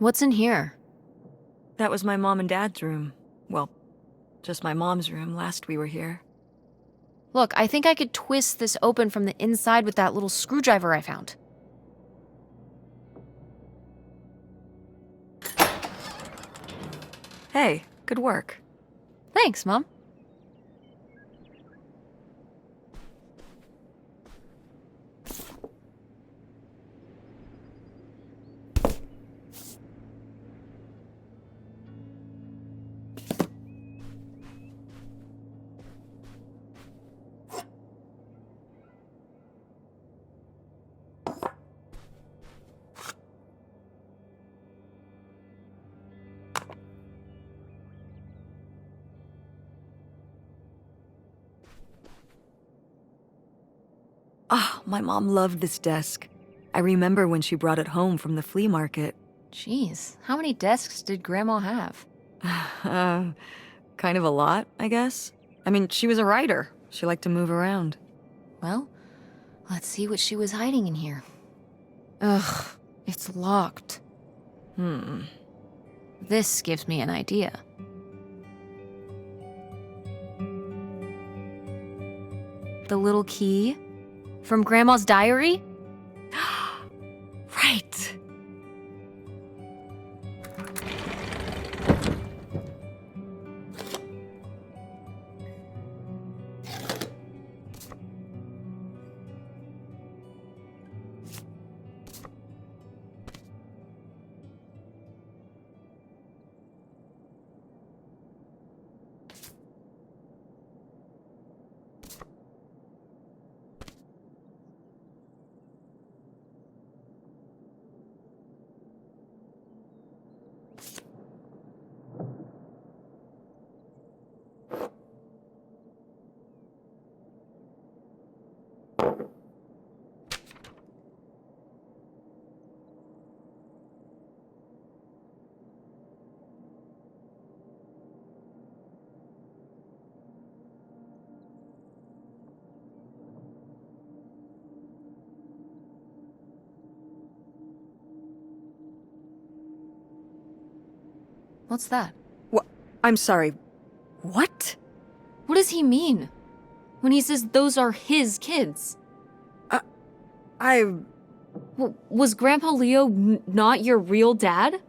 What's in here?
That was my mom and dad's room. Well, just my mom's room last we were here.
Look, I think I could twist this open from the inside with that little screwdriver I found.
Hey, good work.
Thanks, Mom.
Ah, my mom loved this desk. I remember when she brought it home from the flea market.
Jeez, how many desks did Grandma have?
Kind of a lot, I guess. I mean, she was a writer. She liked to move around.
Well, let's see what she was hiding in here. Ugh, it's locked. This gives me an idea. The little key? From Grandma's diary?
Right.
What's that?
What? I'm sorry. What?
What does he mean? When he says those are his kids?
I...
Was Grandpa Leo not your real dad?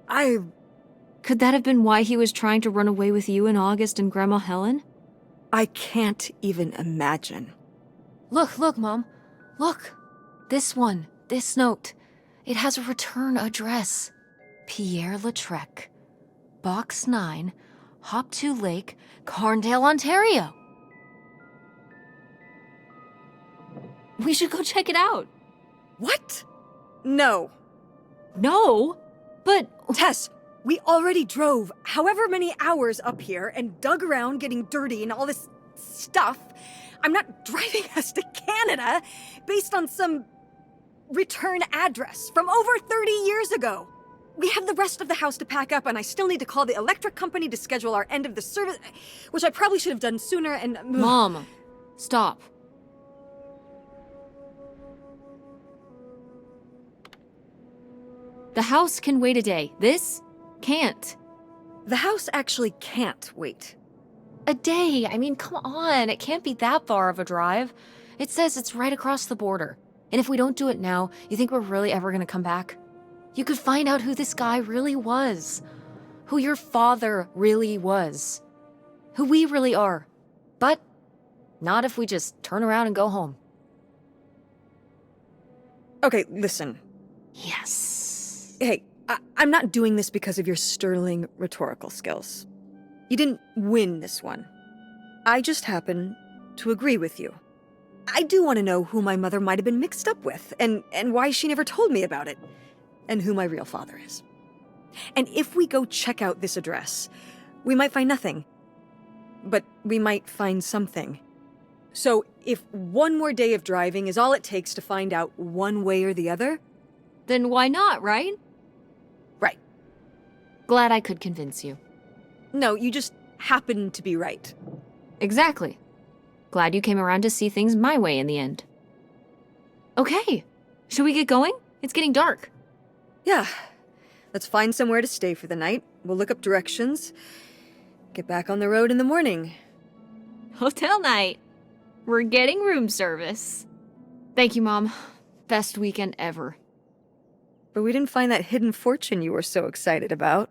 Could that have been why he was trying to run away with you in August and Grandma Helen?
I can't even imagine.
Look, Mom. Look. This one. This note. It has a return address. Pierre Lautrec. Box 9, Hop 2 Lake, Carndale, Ontario. We should go check it out.
What? No.
No? But...
Tess, we already drove however many hours up here and dug around getting dirty and all this stuff. I'm not driving us to Canada based on some return address from over 30 years ago. We have the rest of the house to pack up, and I still need to call the electric company to schedule our end of the service, which I probably should have done sooner, and...
Mom, stop. The house can wait a day. This can't.
The house actually can't wait.
A day? I mean, come on. It can't be that far of a drive. It says it's right across the border. And if we don't do it now, you think we're really ever gonna come back? You could find out who this guy really was. Who your father really was. Who we really are. But not if we just turn around and go home.
Okay, listen.
Yes.
Hey, I'm not doing this because of your sterling rhetorical skills. You didn't win this one. I just happen to agree with you. I do want to know who my mother might have been mixed up with, and why she never told me about it, and who my real father is. And if we go check out this address, we might find nothing. But we might find something. So if one more day of driving is all it takes to find out one way or the other...
Then why not, right?
Right.
Glad I could convince you.
No, you just happen to be right.
Exactly. Glad you came around to see things my way in the end. Okay, should we get going? It's getting dark.
Yeah. Let's find somewhere to stay for the night. We'll look up directions. Get back on the road in the morning.
Hotel night. We're getting room service. Thank you, Mom. Best weekend ever.
But we didn't find that hidden fortune you were so excited about.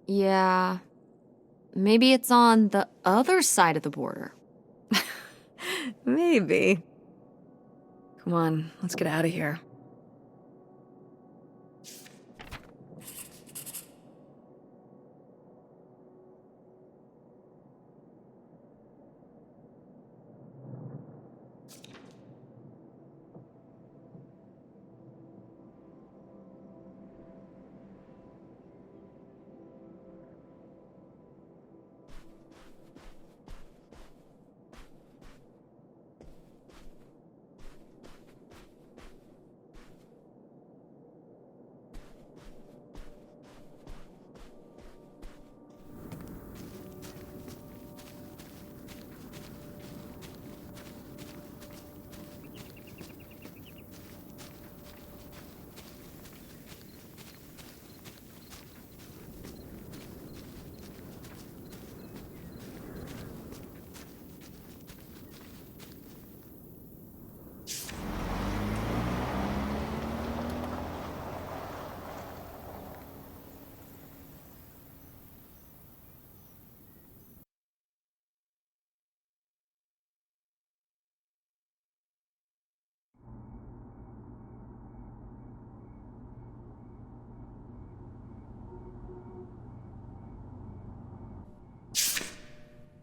Yeah. Maybe it's on the other side of the border.
Maybe. Come on, let's get out of here.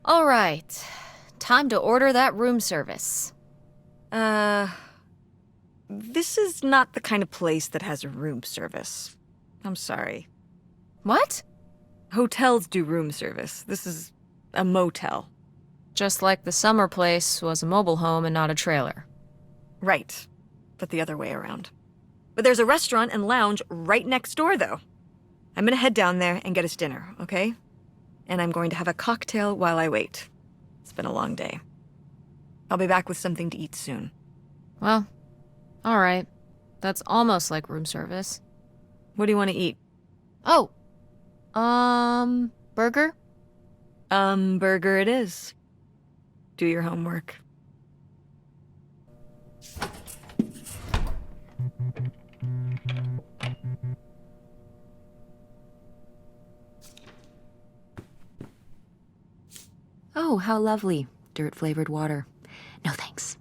All right, time to order that room service.
This is not the kind of place that has room service. I'm sorry.
What?
Hotels do room service. This is a motel.
Just like the summer place was a mobile home and not a trailer.
Right, but the other way around. But there's a restaurant and lounge right next door, though. I'm gonna head down there and get us dinner, okay? And I'm going to have a cocktail while I wait. It's been a long day. I'll be back with something to eat soon.
Well, all right. That's almost like room service.
What do you want to eat?
Oh, burger?
Burger it is. Do your homework.
Oh, how lovely. Dirt-flavored water. No thanks.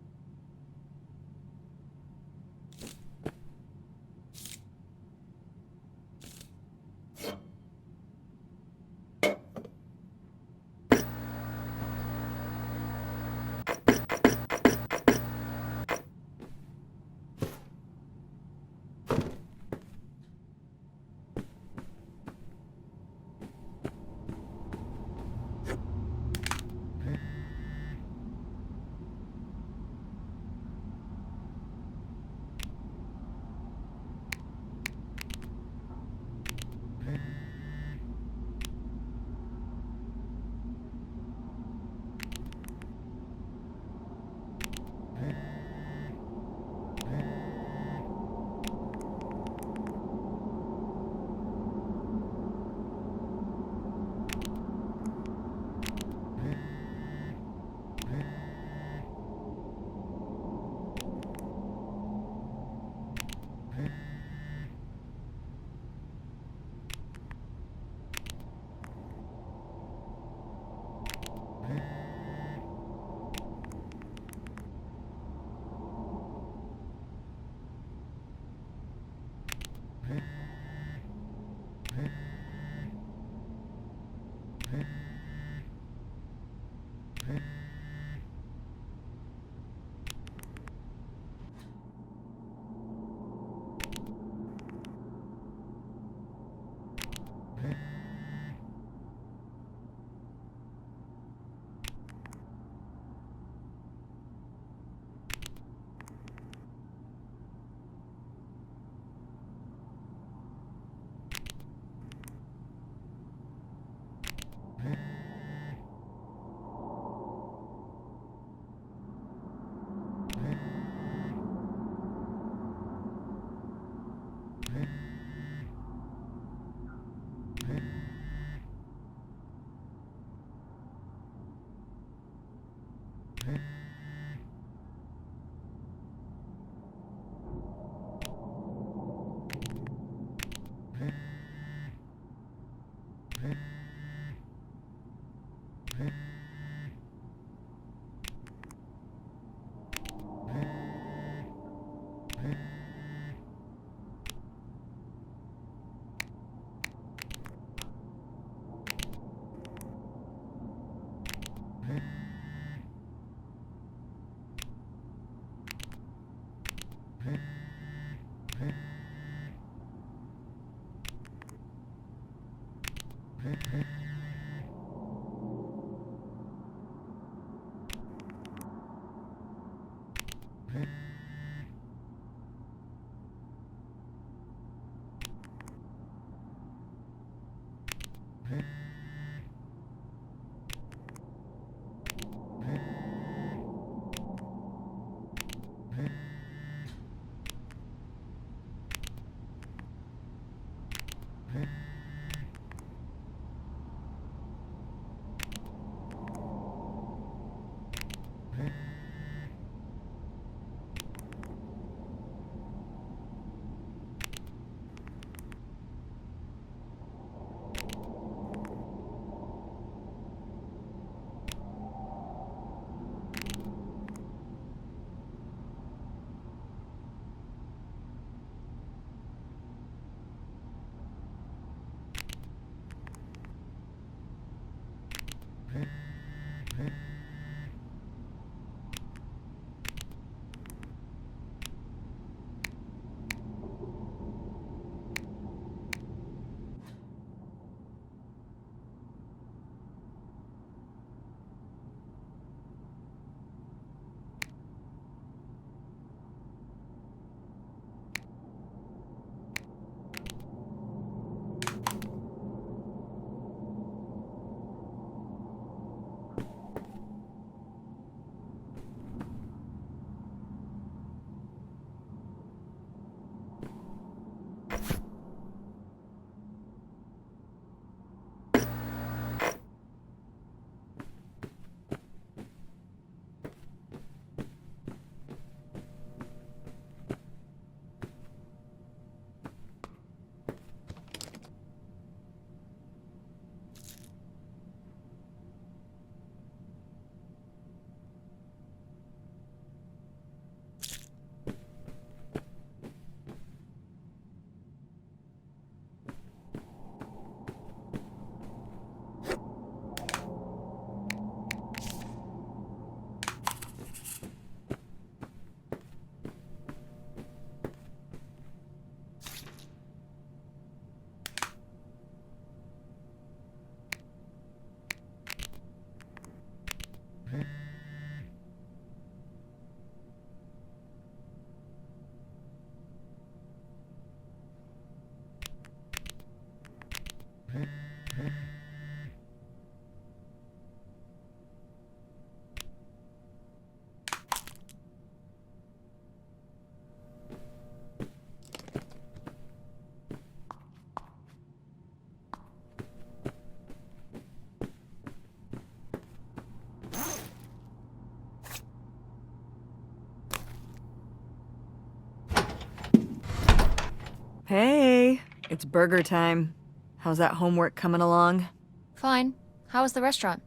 It's burger time. How's that homework coming along?
Fine. How was the restaurant?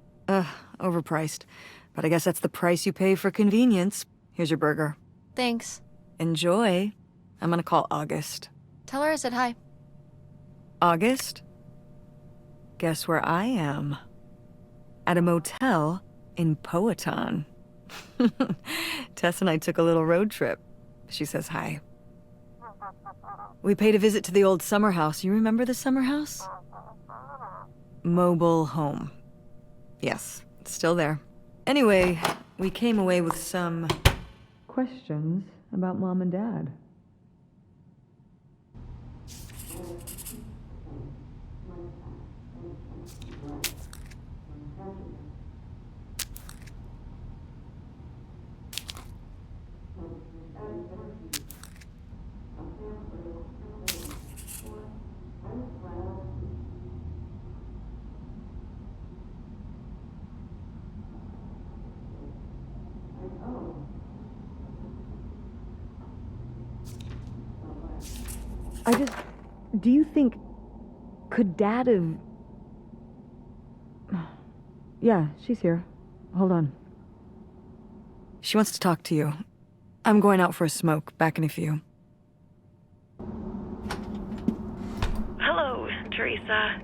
Overpriced. But I guess that's the price you pay for convenience. Here's your burger.
Thanks.
Enjoy. I'm gonna call August.
Tell her I said hi.
August? Guess where I am? At a motel in Powhatan. Tess and I took a little road trip. She says hi. We paid a visit to the old summer house. You remember the summer house? Mobile home. Yes, it's still there. Anyway, we came away with some questions about Mom and Dad. Do you think, could Dad have... Yeah, she's here. Hold on. She wants to talk to you. I'm going out for a smoke, back in a few.
Hello, Teresa.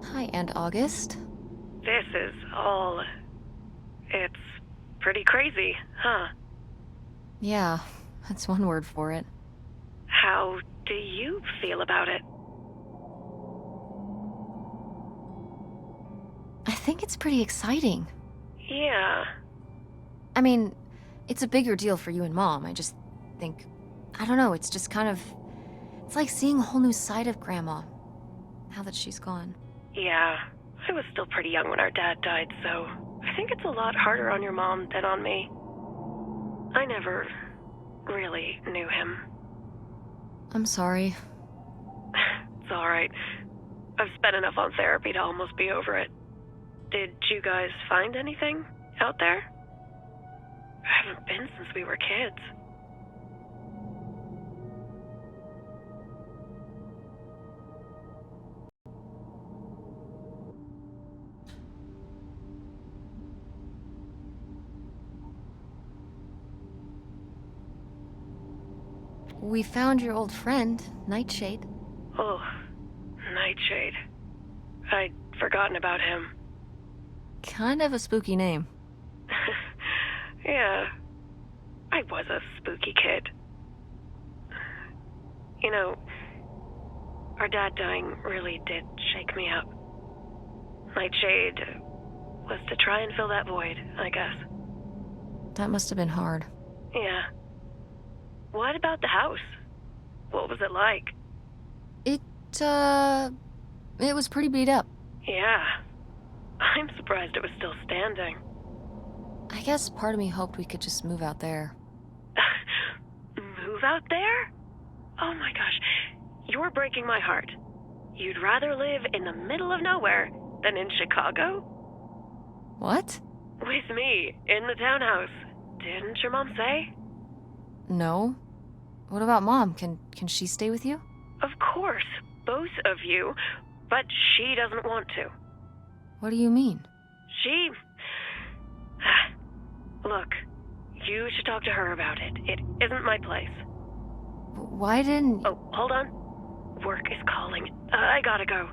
Hi, Aunt August.
This is all... It's pretty crazy, huh?
Yeah, that's one word for it.
How do you feel about it?
I think it's pretty exciting.
Yeah.
I mean, it's a bigger deal for you and Mom. I just think... I don't know, it's just kind of... It's like seeing a whole new side of Grandma, now that she's gone.
Yeah. I was still pretty young when our dad died, so I think it's a lot harder on your mom than on me. I never really knew him.
I'm sorry.
It's alright. I've spent enough on therapy to almost be over it. Did you guys find anything out there? I haven't been since we were kids.
We found your old friend, Nightshade.
Oh, Nightshade. I'd forgotten about him.
Kind of a spooky name.
Yeah, I was a spooky kid. You know, our dad dying really did shake me up. Nightshade was to try and fill that void, I guess.
That must have been hard.
Yeah. What about the house? What was it like?
It was pretty beat up.
Yeah. I'm surprised it was still standing.
I guess part of me hoped we could just move out there.
Move out there? Oh my gosh, you're breaking my heart. You'd rather live in the middle of nowhere than in Chicago?
What?
With me, in the townhouse. Didn't your mom say?
No. What about Mom? Can she stay with you?
Of course, both of you, but she doesn't want to.
What do you mean?
She... Look, you should talk to her about it. It isn't my place.
Why didn't...
Oh, hold on. Work is calling. I gotta go.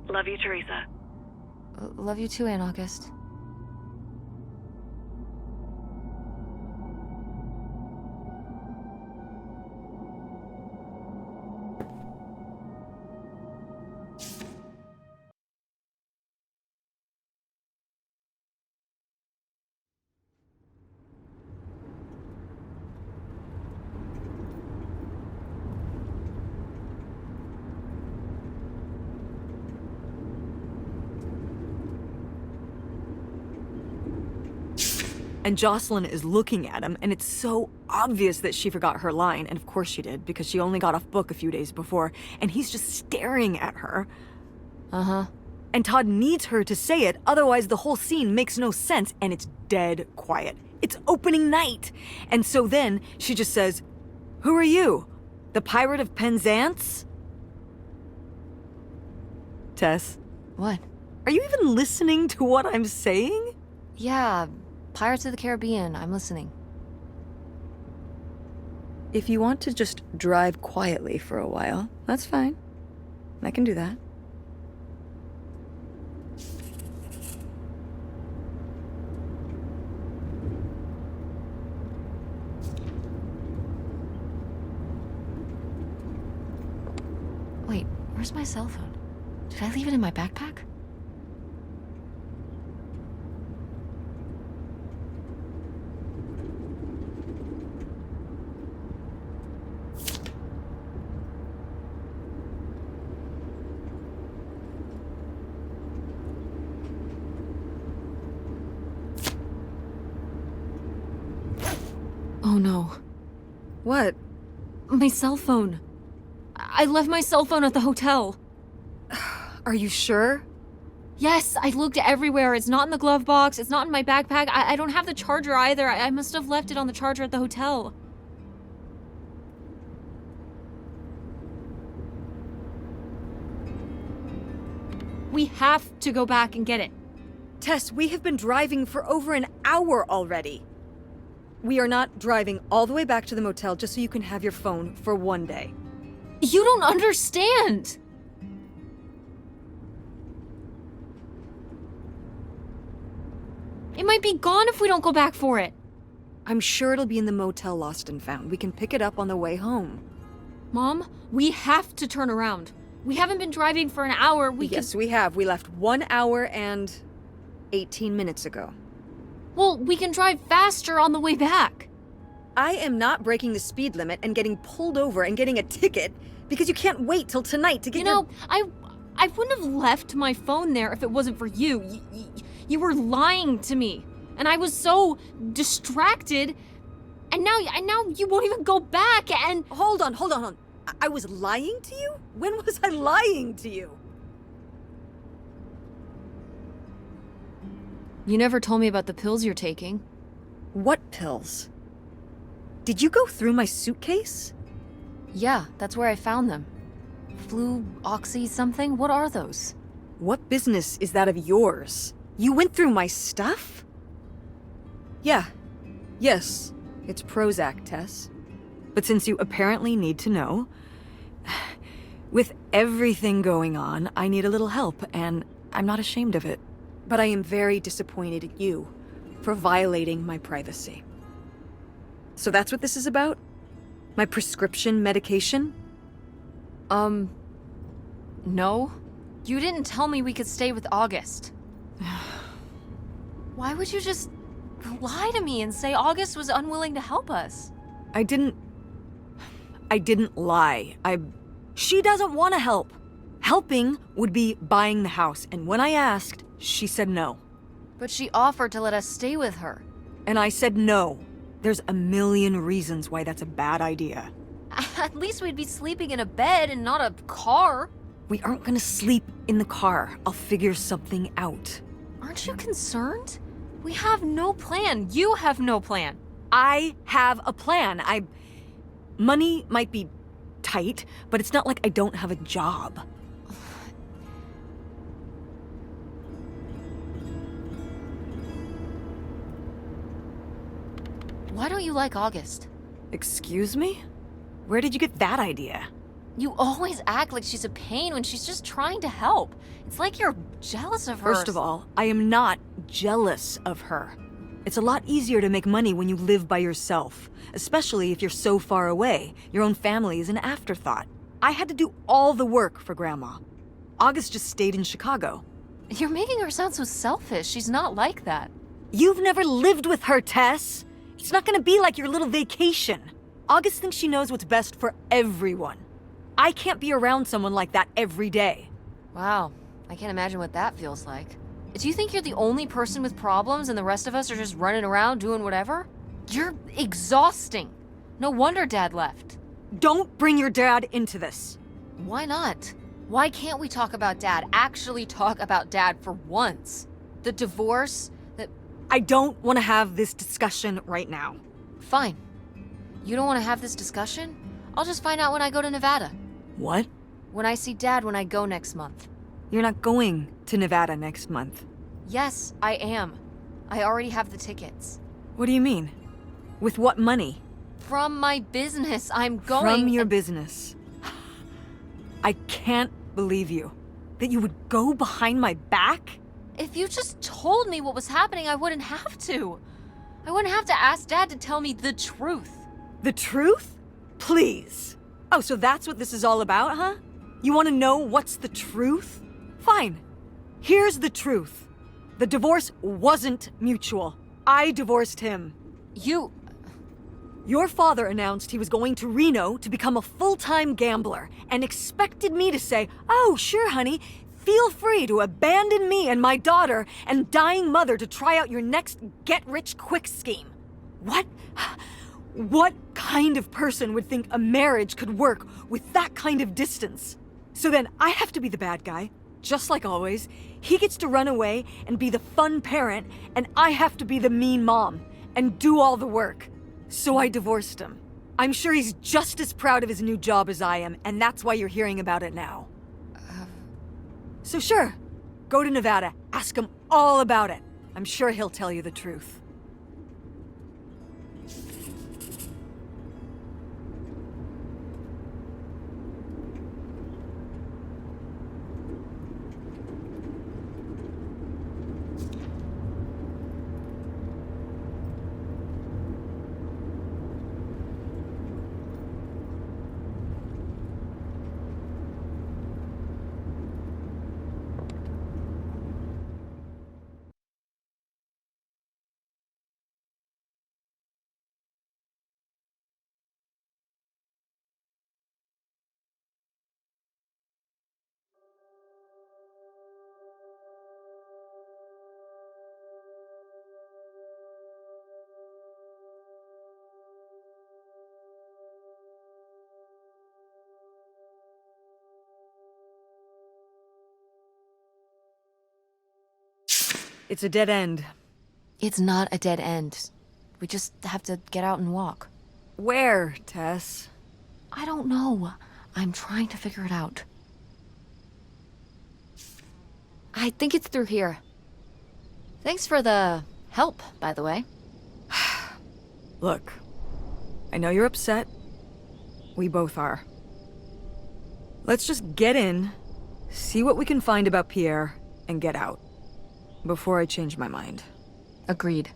Love you, Teresa.
Love you too, Aunt August.
And Jocelyn is looking at him, and it's so obvious that she forgot her line, and of course she did, because she only got off book a few days before, and he's just staring at her.
Uh-huh.
And Todd needs her to say it, otherwise the whole scene makes no sense, and it's dead quiet. It's opening night! And so then, she just says, "Who are you? The Pirate of Penzance?" Tess,
What?
are you even listening to what I'm saying?
Yeah, Pirates of the Caribbean. I'm listening.
If you want to just drive quietly for a while, that's fine. I can do that.
Wait, where's my cell phone? Did I leave it in my backpack? Oh no.
What?
My cell phone. I left my cell phone at the hotel.
Are you sure?
Yes, I looked everywhere. It's not in the glove box. It's not in my backpack. I don't have the charger either. I must have left it on the charger at the hotel. We have to go back and get it.
Tess, we have been driving for over an hour already. We are not driving all the way back to the motel just so you can have your phone for one day.
You don't understand. It might be gone if we don't go back for it.
I'm sure it'll be in the motel Lost and Found. We can pick it up on the way home.
Mom, we have to turn around. We haven't been driving for an hour.
Yes, we have. We left 1 hour and 18 minutes ago.
Well, we can drive faster on the way back.
I am not breaking the speed limit and getting pulled over and getting a ticket because you can't wait till tonight to get
I wouldn't have left my phone there if it wasn't for you. You were lying to me, and I was so distracted. And now you won't even go back. And
Hold on. I was lying to you? When was I lying to you?
you never told me about the pills you're taking.
What pills? Did you go through my suitcase?
Yeah, that's where I found them. Flu, oxy, something. What are those?
What business is that of yours? You went through my stuff? Yes, it's Prozac, Tess. But since you apparently need to know, with everything going on, I need a little help, and I'm not ashamed of it. But I am very disappointed at you for violating my privacy. So that's what this is about? My prescription medication?
No. You didn't tell me we could stay with August. Why would you just lie to me and say August was unwilling to help us?
I didn't lie. She doesn't want to help. Helping would be buying the house, and when I asked, she said no.
But she offered to let us stay with her.
And I said no. There's a million reasons why that's a bad idea.
At least we'd be sleeping in a bed and not a car.
We aren't gonna sleep in the car. I'll figure something out.
Aren't you concerned? We have no plan. You have no plan.
I have a plan. Money might be tight, but it's not like I don't have a job.
Why don't you like August?
Excuse me? Where did you get that idea?
You always act like she's a pain when she's just trying to help. It's like you're jealous of her.
First of all, I am not jealous of her. It's a lot easier to make money when you live by yourself, especially if you're so far away. Your own family is an afterthought. I had to do all the work for Grandma. August just stayed in Chicago.
You're making her sound so selfish. She's not like that.
You've never lived with her, Tess. It's not gonna be like your little vacation. August thinks she knows what's best for everyone. I can't be around someone like that every day.
Wow, I can't imagine what that feels like. Do you think you're the only person with problems and the rest of us are just running around doing whatever? You're exhausting. No wonder Dad left.
Don't bring your dad into this.
Why not? Why can't we talk about Dad? Actually talk about Dad for once. The divorce,
I don't want to have this discussion right now.
Fine. You don't want to have this discussion? I'll just find out when I go to Nevada.
What?
When I see Dad when I go next month.
You're not going to Nevada next month.
Yes, I am. I already have the tickets.
What do you mean? With what money?
From my business, I'm going.
From your business. I can't believe you. That you would go behind my back?
If you just told me what was happening, I wouldn't have to. I wouldn't have to ask Dad to tell me the truth.
The truth? Please. Oh, so that's what this is all about, huh? You want to know what's the truth? Fine. Here's the truth. The divorce wasn't mutual. I divorced him.
You...
Your father announced he was going to Reno to become a full-time gambler and expected me to say, "Oh, sure, honey, feel free to abandon me and my daughter and dying mother to try out your next get-rich-quick scheme." What? What kind of person would think a marriage could work with that kind of distance? So then I have to be the bad guy, just like always. He gets to run away and be the fun parent, and I have to be the mean mom and do all the work. So I divorced him. I'm sure he's just as proud of his new job as I am, and that's why you're hearing about it now. So sure, go to Nevada, ask him all about it. I'm sure he'll tell you the truth. It's a dead end.
It's not a dead end. We just have to get out and walk.
Where, Tess?
I don't know. I'm trying to figure it out. I think it's through here. Thanks for the help, by the way.
Look, I know you're upset. We both are. Let's just get in, see what we can find about Pierre, and get out. Before I change my mind.
Agreed.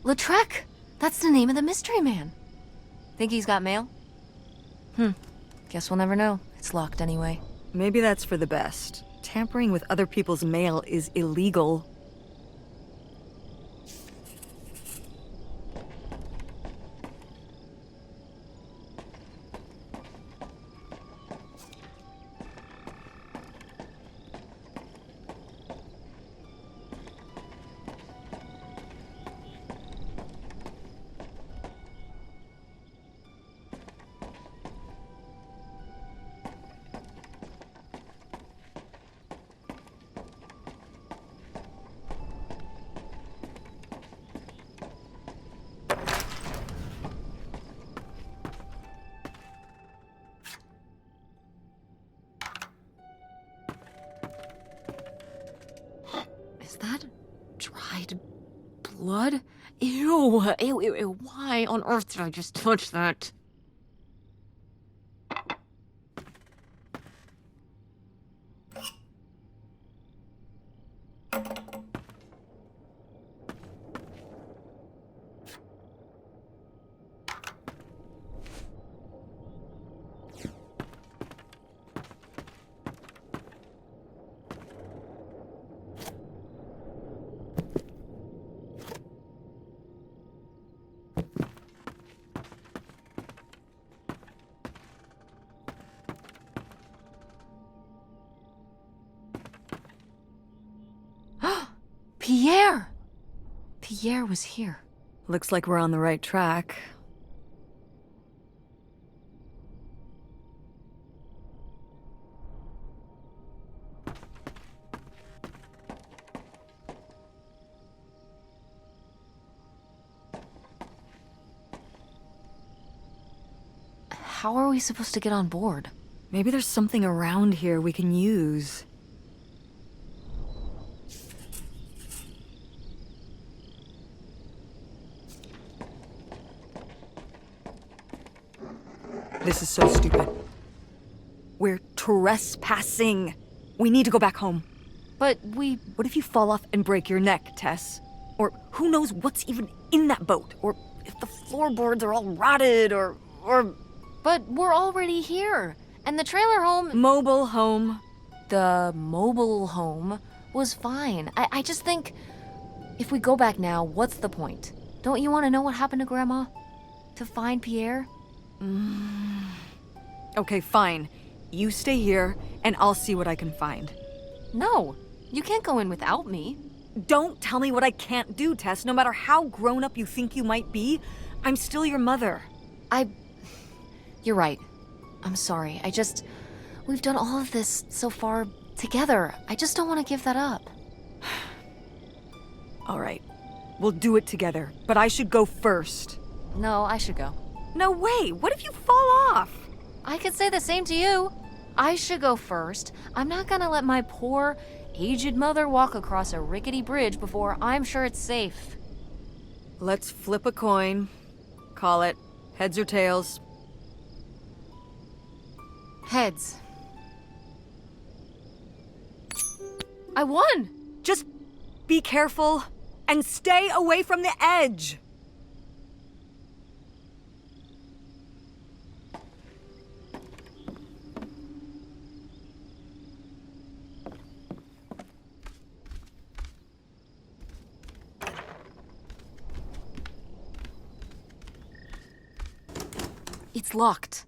Lautrec! That's the name of the mystery man. Think he's got mail? Guess we'll never know. It's locked anyway.
Maybe that's for the best. Tampering with other people's mail is illegal.
Is that dried blood? Ew, ew, ew, ew. Why on earth did I just touch that? Pierre! Pierre was here.
Looks like we're on the right track.
How are we supposed to get on board?
Maybe there's something around here we can use. This is so stupid. We're trespassing. We need to go back home.
But
What if you fall off and break your neck, Tess? Or who knows what's even in that boat? Or if the floorboards are all rotted, or...
But we're already here. And the trailer home...
Mobile home.
The mobile home was fine. I just think... If we go back now, what's the point? Don't you want to know what happened to Grandma? To find Pierre?
Okay, fine. You stay here, and I'll see what I can find.
No, you can't go in without me.
Don't tell me what I can't do, Tess. No matter how grown up you think you might be, I'm still your mother.
You're right. I'm sorry. We've done all of this so far together. I just don't want to give that up.
All right. We'll do it together, but I should go first.
No, I should go.
No way! What if you fall off?
I could say the same to you. I should go first. I'm not gonna let my poor, aged mother walk across a rickety bridge before I'm sure it's safe.
Let's flip a coin. Call it heads or tails.
Heads. I won!
Just be careful and stay away from the edge.
It's locked.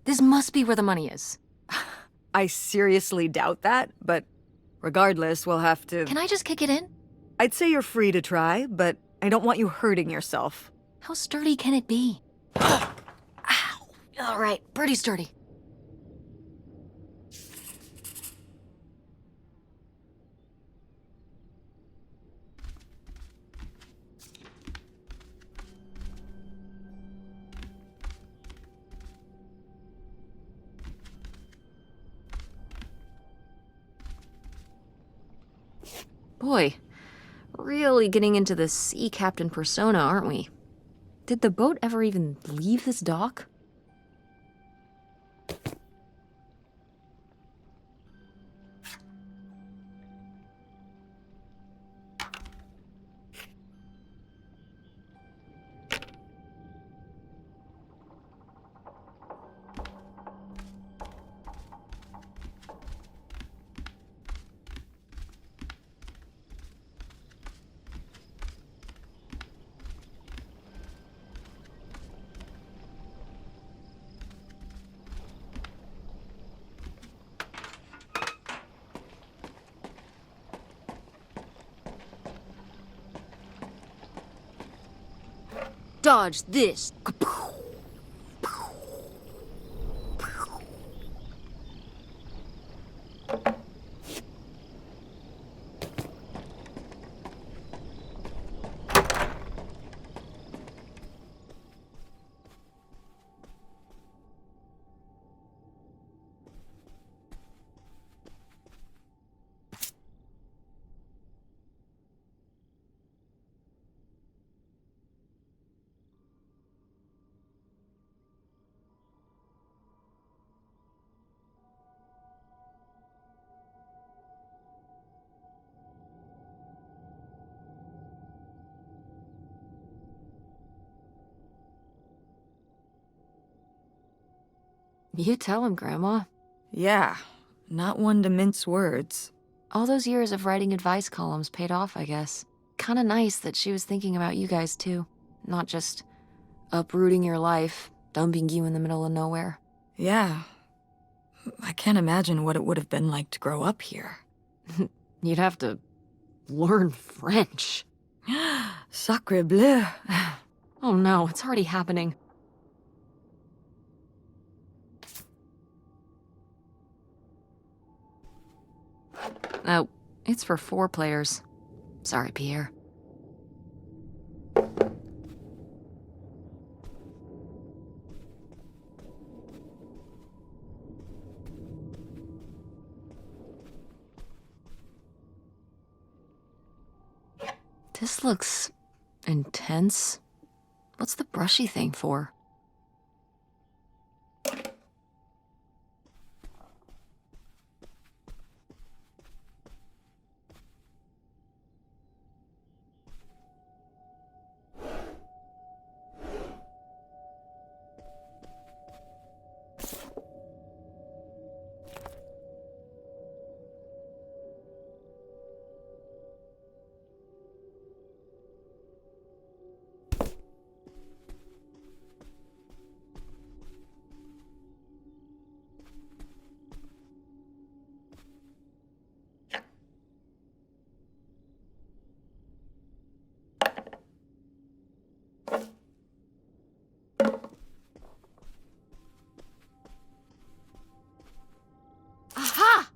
This must be where the money is.
I seriously doubt that, but regardless, we'll have to...
Can I just kick it in?
I'd say you're free to try, but I don't want you hurting yourself.
How sturdy can it be? Ow! All right, pretty sturdy. Boy, really getting into the sea captain persona, aren't we? Did the boat ever even leave this dock? Dodge this. You tell him, Grandma.
Yeah, not one to mince words.
All those years of writing advice columns paid off, I guess. Kinda nice that she was thinking about you guys, too. Not just uprooting your life, dumping you in the middle of nowhere.
Yeah. I can't imagine what it would have been like to grow up here.
You'd have to learn French.
Sacre bleu.
Oh no, it's already happening. Oh, it's for 4 players. Sorry, Pierre. This looks intense. What's the brushy thing for? Aha!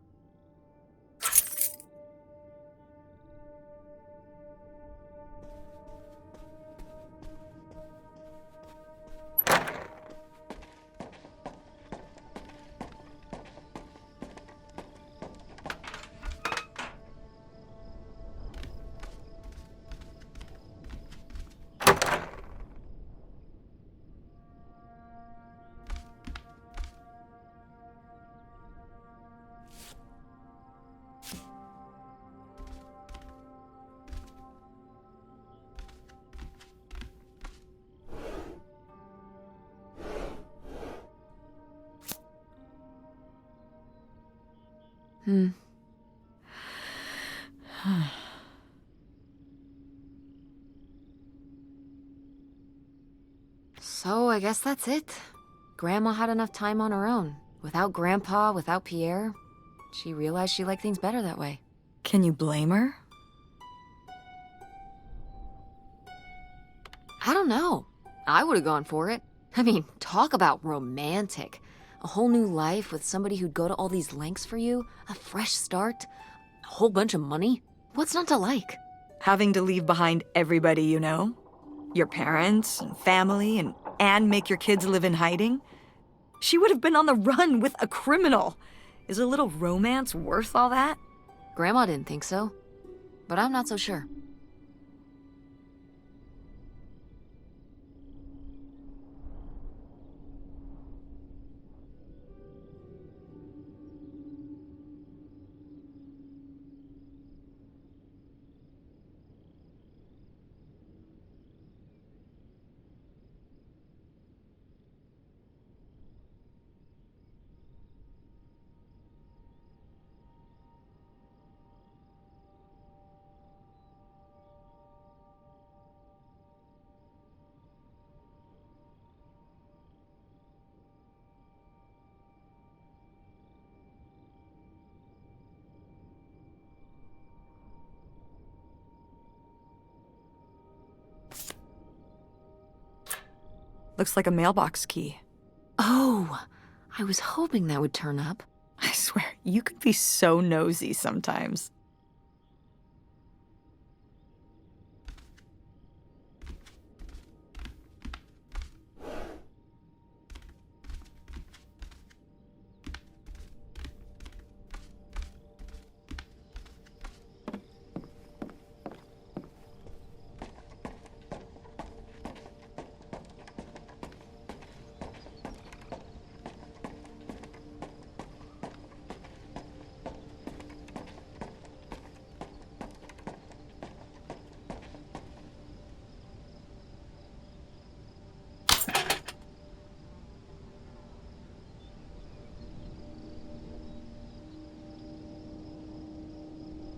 So I guess that's it. Grandma had enough time on her own. Without Grandpa, without Pierre. She realized she liked things better that way.
Can you blame her?
I don't know. I would have gone for it. I mean, talk about romantic. A whole new life with somebody who'd go to all these lengths for you. A fresh start. A whole bunch of money. What's not to like?
Having to leave behind everybody you know? Your parents and family and make your kids live in hiding? She would have been on the run with a criminal. Is a little romance worth all that?
Grandma didn't think so. But I'm not so sure.
Looks like a mailbox key.
Oh, I was hoping that would turn up.
I swear, you could be so nosy sometimes.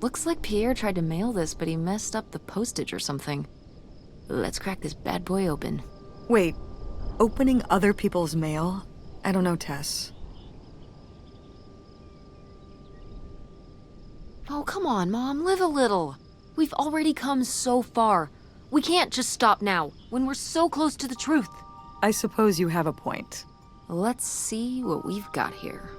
Looks like Pierre tried to mail this, but he messed up the postage or something. Let's crack this bad boy open.
Wait, opening other people's mail? I don't know, Tess.
Oh, come on, Mom. Live a little. We've already come so far. We can't just stop now, when we're so close to the truth.
I suppose you have a point.
Let's see what we've got here.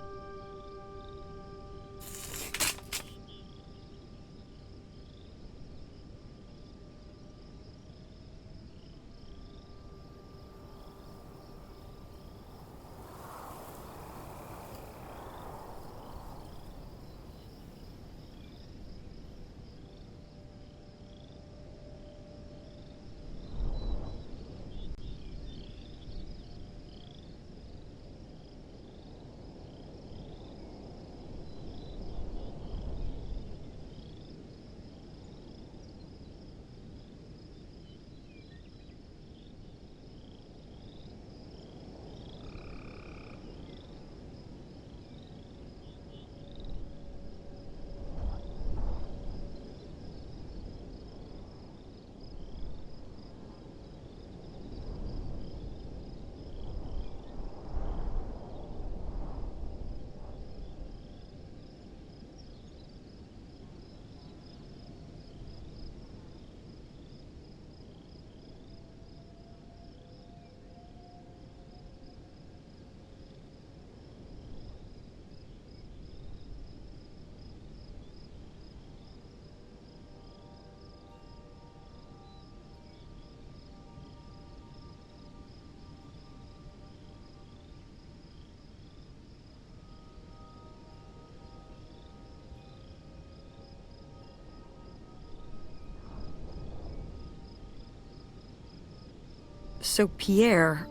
So Pierre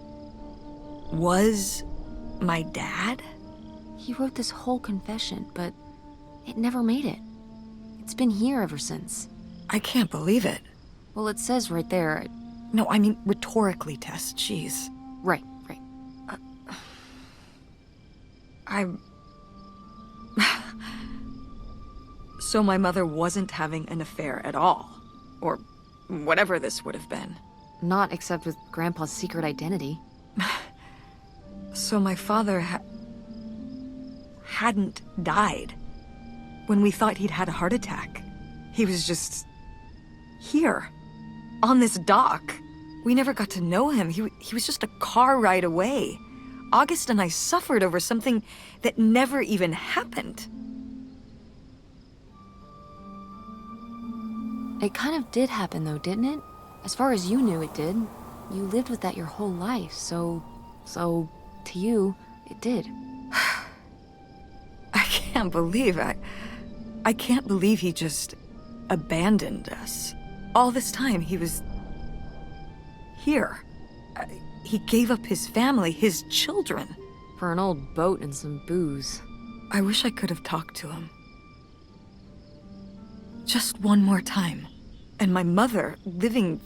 was my dad?
He wrote this whole confession, but it never made it. It's been here ever since.
I can't believe it.
Well, it says right there.
No, I mean rhetorically, Tess. Jeez.
Right.
So my mother wasn't having an affair at all. Or whatever this would have been.
Not except with Grandpa's secret identity.
So my father hadn't died. When we thought he'd had a heart attack. He was just... here. On this dock. We never got to know him. He was just a car ride away. August and I suffered over something that never even happened.
It kind of did happen though, didn't it? As far as you knew, it did. You lived with that your whole life, so to you, it did.
I can't believe I can't believe he just abandoned us. All this time, he was here. He gave up his family, his children.
For an old boat and some booze.
I wish I could have talked to him. Just one more time. And my mother living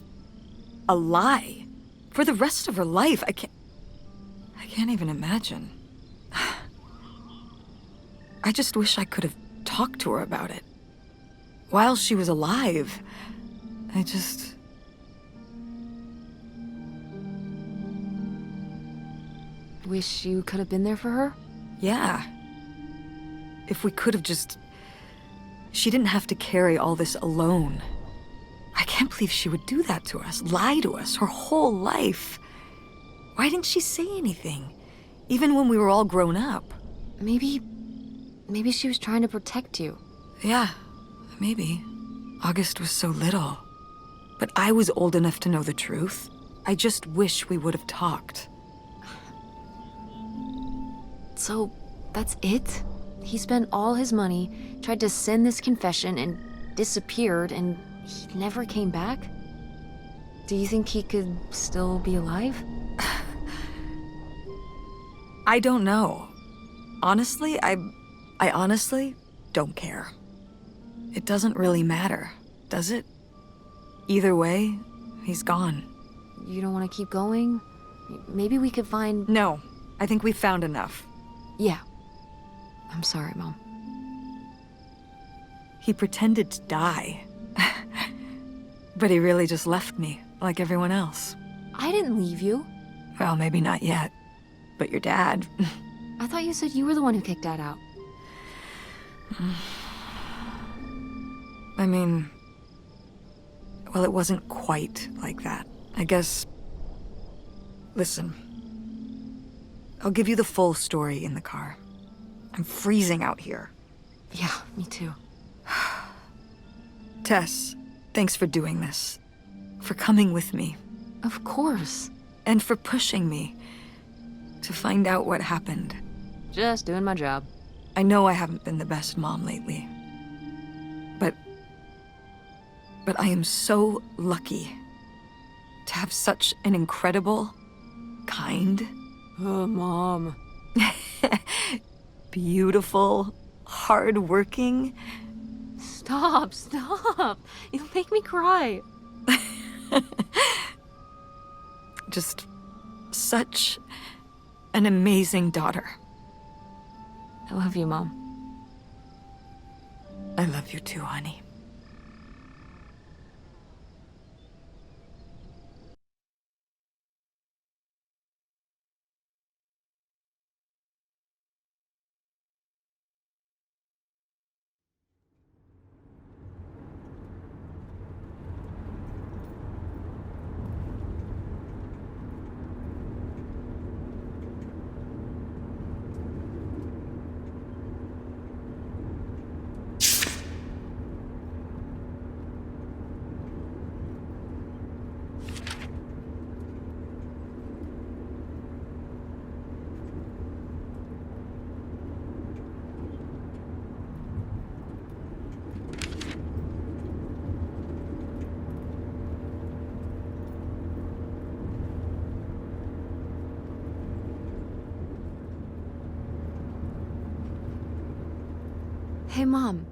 a lie for the rest of her life. I can't even imagine. I just wish I could have talked to her about it. While she was alive,
Wish you could have been there for her?
Yeah. If we could have just... She didn't have to carry all this alone. I can't believe she would do that to us, lie to us, her whole life. Why didn't she say anything? Even when we were all grown up.
Maybe she was trying to protect you.
Yeah, maybe. August was so little. But I was old enough to know the truth. I just wish we would have talked.
So, that's it? He spent all his money, tried to send this confession, and disappeared, and he never came back? Do you think he could still be alive?
I don't know. Honestly, I honestly don't care. It doesn't really matter, does it? Either way, he's gone.
You don't want to keep going? Maybe we could find...
No, I think we've found enough.
Yeah. I'm sorry, Mom.
He pretended to die. But he really just left me, like everyone else.
I didn't leave you.
Well, maybe not yet. But your dad...
I thought you said you were the one who kicked Dad out.
I mean, Well, it wasn't quite like that. I guess... Listen. I'll give you the full story in the car. I'm freezing out here.
Yeah, me too.
Tess, thanks for doing this. For coming with me.
Of course.
And for pushing me to find out what happened.
Just doing my job.
I know I haven't been the best mom lately. But I am so lucky to have such an incredible, kind,
Oh, Mom.
beautiful, hardworking...
Stop. You'll make me cry.
just such an amazing daughter.
I love you, Mom.
I love you too, honey.
Hey, Mom.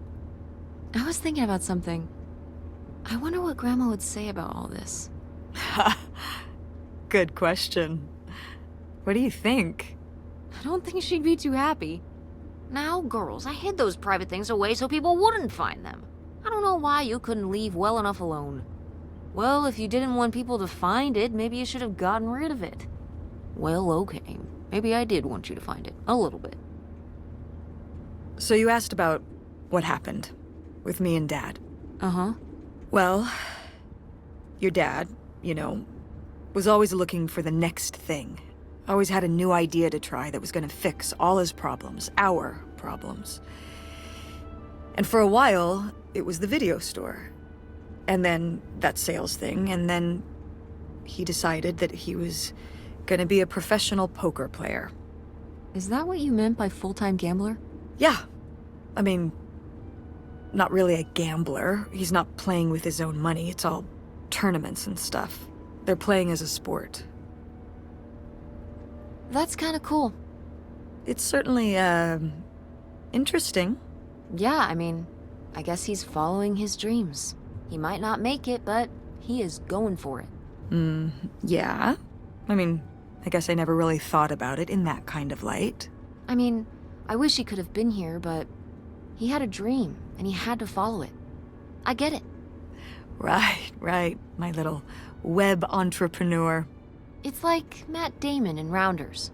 I was thinking about something. I wonder what Grandma would say about all this.
Good question. What do you think?
I don't think she'd be too happy. Now, girls, I hid those private things away so people wouldn't find them. I don't know why you couldn't leave well enough alone. Well, if you didn't want people to find it, maybe you should have gotten rid of it. Well, okay. Maybe I did want you to find it. A little bit.
So you asked about what happened with me and Dad.
Uh-huh.
Well, your dad, you know, was always looking for the next thing. Always had a new idea to try that was gonna fix all his problems, our problems. And for a while, it was the video store. And then that sales thing, and then he decided that he was gonna be a professional poker player.
Is that what you meant by full-time gambler?
Yeah. I mean, not really a gambler. He's not playing with his own money. It's all tournaments and stuff. They're playing as a sport.
That's kind of cool.
It's certainly, interesting.
Yeah, I mean, I guess he's following his dreams. He might not make it, but he is going for it.
Yeah. I mean, I guess I never really thought about it in that kind of light.
I mean, I wish he could have been here, but he had a dream, and he had to follow it. I get it.
Right. My little web entrepreneur.
It's like Matt Damon in Rounders.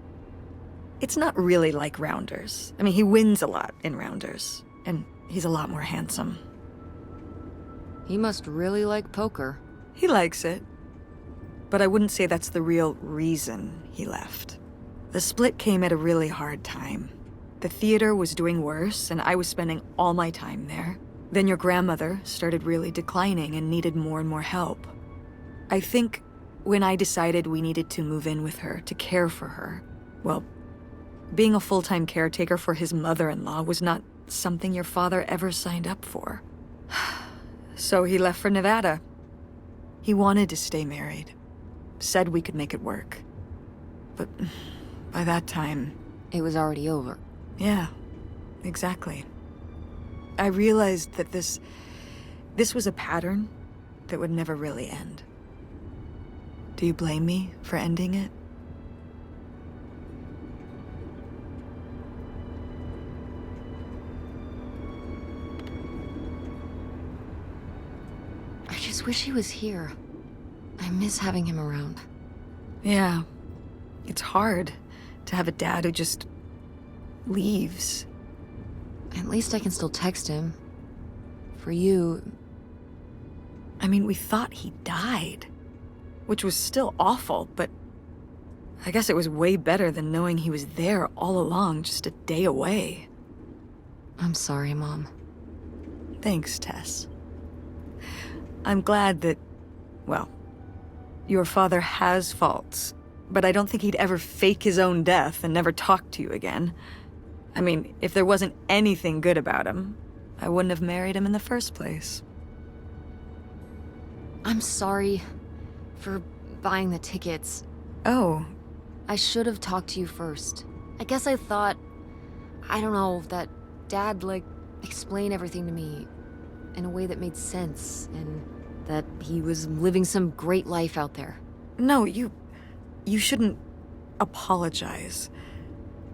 It's not really like Rounders. I mean, he wins a lot in Rounders, and he's a lot more handsome.
He must really like poker.
He likes it. But I wouldn't say that's the real reason he left. The split came at a really hard time. The theater was doing worse, and I was spending all my time there. Then your grandmother started really declining and needed more and more help. I think when I decided we needed to move in with her to care for her, well, being a full-time caretaker for his mother-in-law was not something your father ever signed up for. So he left for Nevada. He wanted to stay married. Said we could make it work. But by that time...
It was already over.
Yeah, exactly. I realized that this was a pattern that would never really end. Do you blame me for ending it?
I just wish he was here. I miss having him around.
Yeah. It's hard to have a dad who just leaves.
At least I can still text him. For you,
I mean, we thought he died, which was still awful, but I guess it was way better than knowing he was there all along, just a day away.
I'm sorry, Mom.
Thanks, Tess. I'm glad that, well, your father has faults, but I don't think he'd ever fake his own death and never talk to you again. I mean, if there wasn't anything good about him, I wouldn't have married him in the first place.
I'm sorry for buying the tickets.
Oh,
I should have talked to you first. I guess I thought, I don't know, that Dad, explain everything to me in a way that made sense, and that he was living some great life out there.
no, you shouldn't apologize.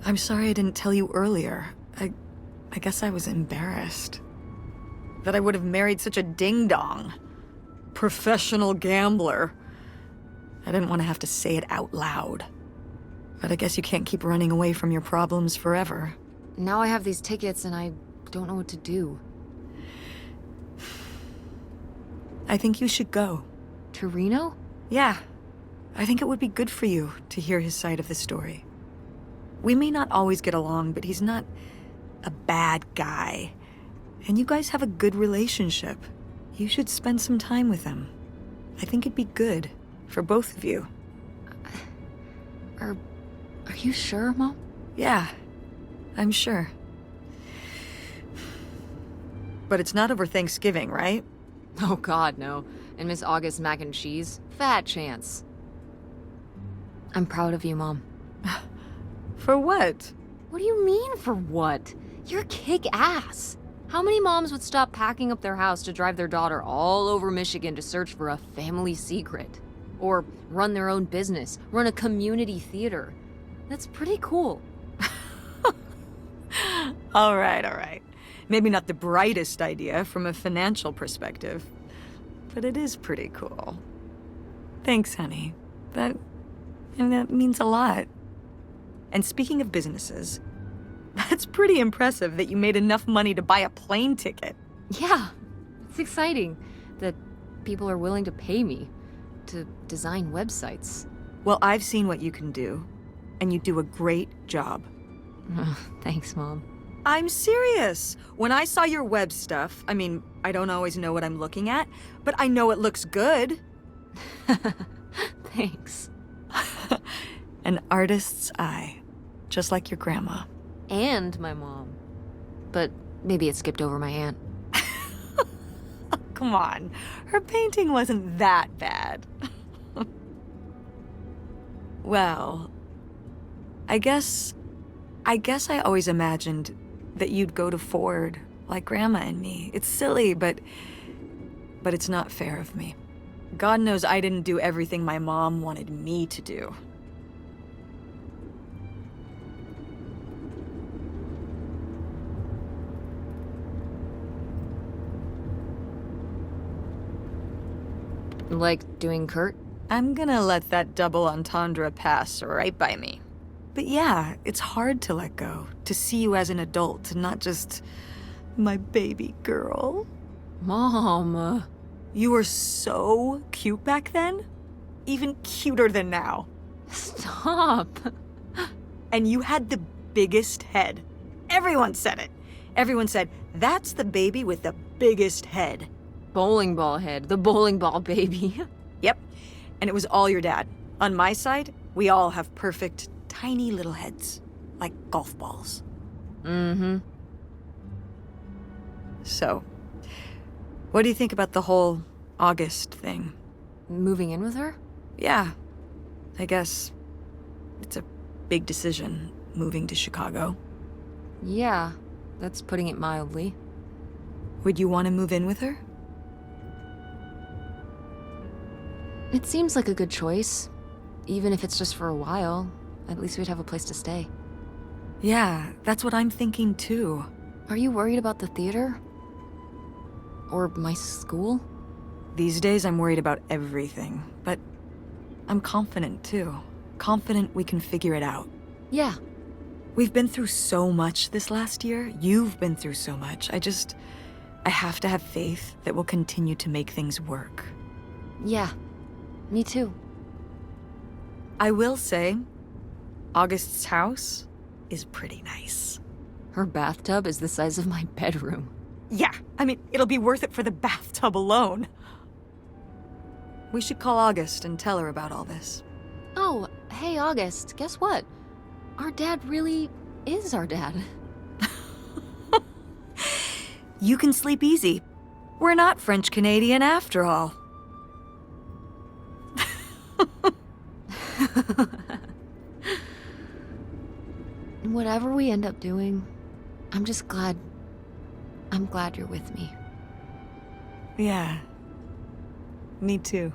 I'm sorry I didn't tell you earlier. I guess I was embarrassed. That I would have married such a ding-dong. Professional gambler. I didn't want to have to say it out loud. But I guess you can't keep running away from your problems forever.
Now I have these tickets and I don't know what to do.
I think you should go.
To Reno?
Yeah. I think it would be good for you to hear his side of the story. We may not always get along, but he's not a bad guy. And you guys have a good relationship. You should spend some time with him. I think it'd be good for both of you.
Are you sure, Mom?
Yeah, I'm sure. But it's not over Thanksgiving, right?
Oh God, no. And Miss August mac and cheese? Fat chance. I'm proud of you, Mom.
For what?
What do you mean, for what? You're kick-ass. How many moms would stop packing up their house to drive their daughter all over Michigan to search for a family secret? Or run their own business, run a community theater? That's pretty cool.
All right. Maybe not the brightest idea from a financial perspective, but it is pretty cool. Thanks, honey. That means a lot. And speaking of businesses, that's pretty impressive that you made enough money to buy a plane ticket.
Yeah, it's exciting that people are willing to pay me to design websites.
Well, I've seen what you can do, and you do a great job.
Thanks, Mom.
I'm serious. When I saw your web stuff, I mean, I don't always know what I'm looking at, but I know it looks good.
Thanks.
An artist's eye, just like your grandma.
And my mom. But maybe it skipped over my aunt.
Come on, her painting wasn't that bad. Well, I guess I always imagined that you'd go to Ford, like Grandma and me. It's silly, but it's not fair of me. God knows I didn't do everything my mom wanted me to do.
Like doing Kurt?
I'm gonna let that double entendre pass right by me. But yeah, it's hard to let go, to see you as an adult, and not just my baby girl.
Mom.
You were so cute back then, even cuter than now.
Stop.
And you had the biggest head. Everyone said it. Everyone said, that's the baby with the biggest head.
Bowling ball head, the bowling ball baby.
Yep. And it was all your dad. On my side, we all have perfect, tiny little heads, like golf balls.
Mm-hmm.
So, what do you think about the whole August thing?
Moving in with her?
Yeah, I guess it's a big decision, moving to Chicago.
Yeah, that's putting it mildly.
Would you want to move in with her?
It seems like a good choice. Even if it's just for a while, at least we'd have a place to stay.
Yeah, that's what I'm thinking too.
Are you worried about the theater? Or my school?
These days I'm worried about everything, but I'm confident too. Confident we can figure it out.
Yeah.
We've been through so much this last year. You've been through so much. I have to have faith that we'll continue to make things work.
Yeah, me too.
I will say, August's house is pretty nice.
Her bathtub is the size of my bedroom.
Yeah, I mean, it'll be worth it for the bathtub alone. We should call August and tell her about all this.
Oh, hey, August, guess what? Our dad really is our dad.
You can sleep easy. We're not French-Canadian after all.
Whatever we end up doing, I'm glad you're with me.
Yeah. Me too.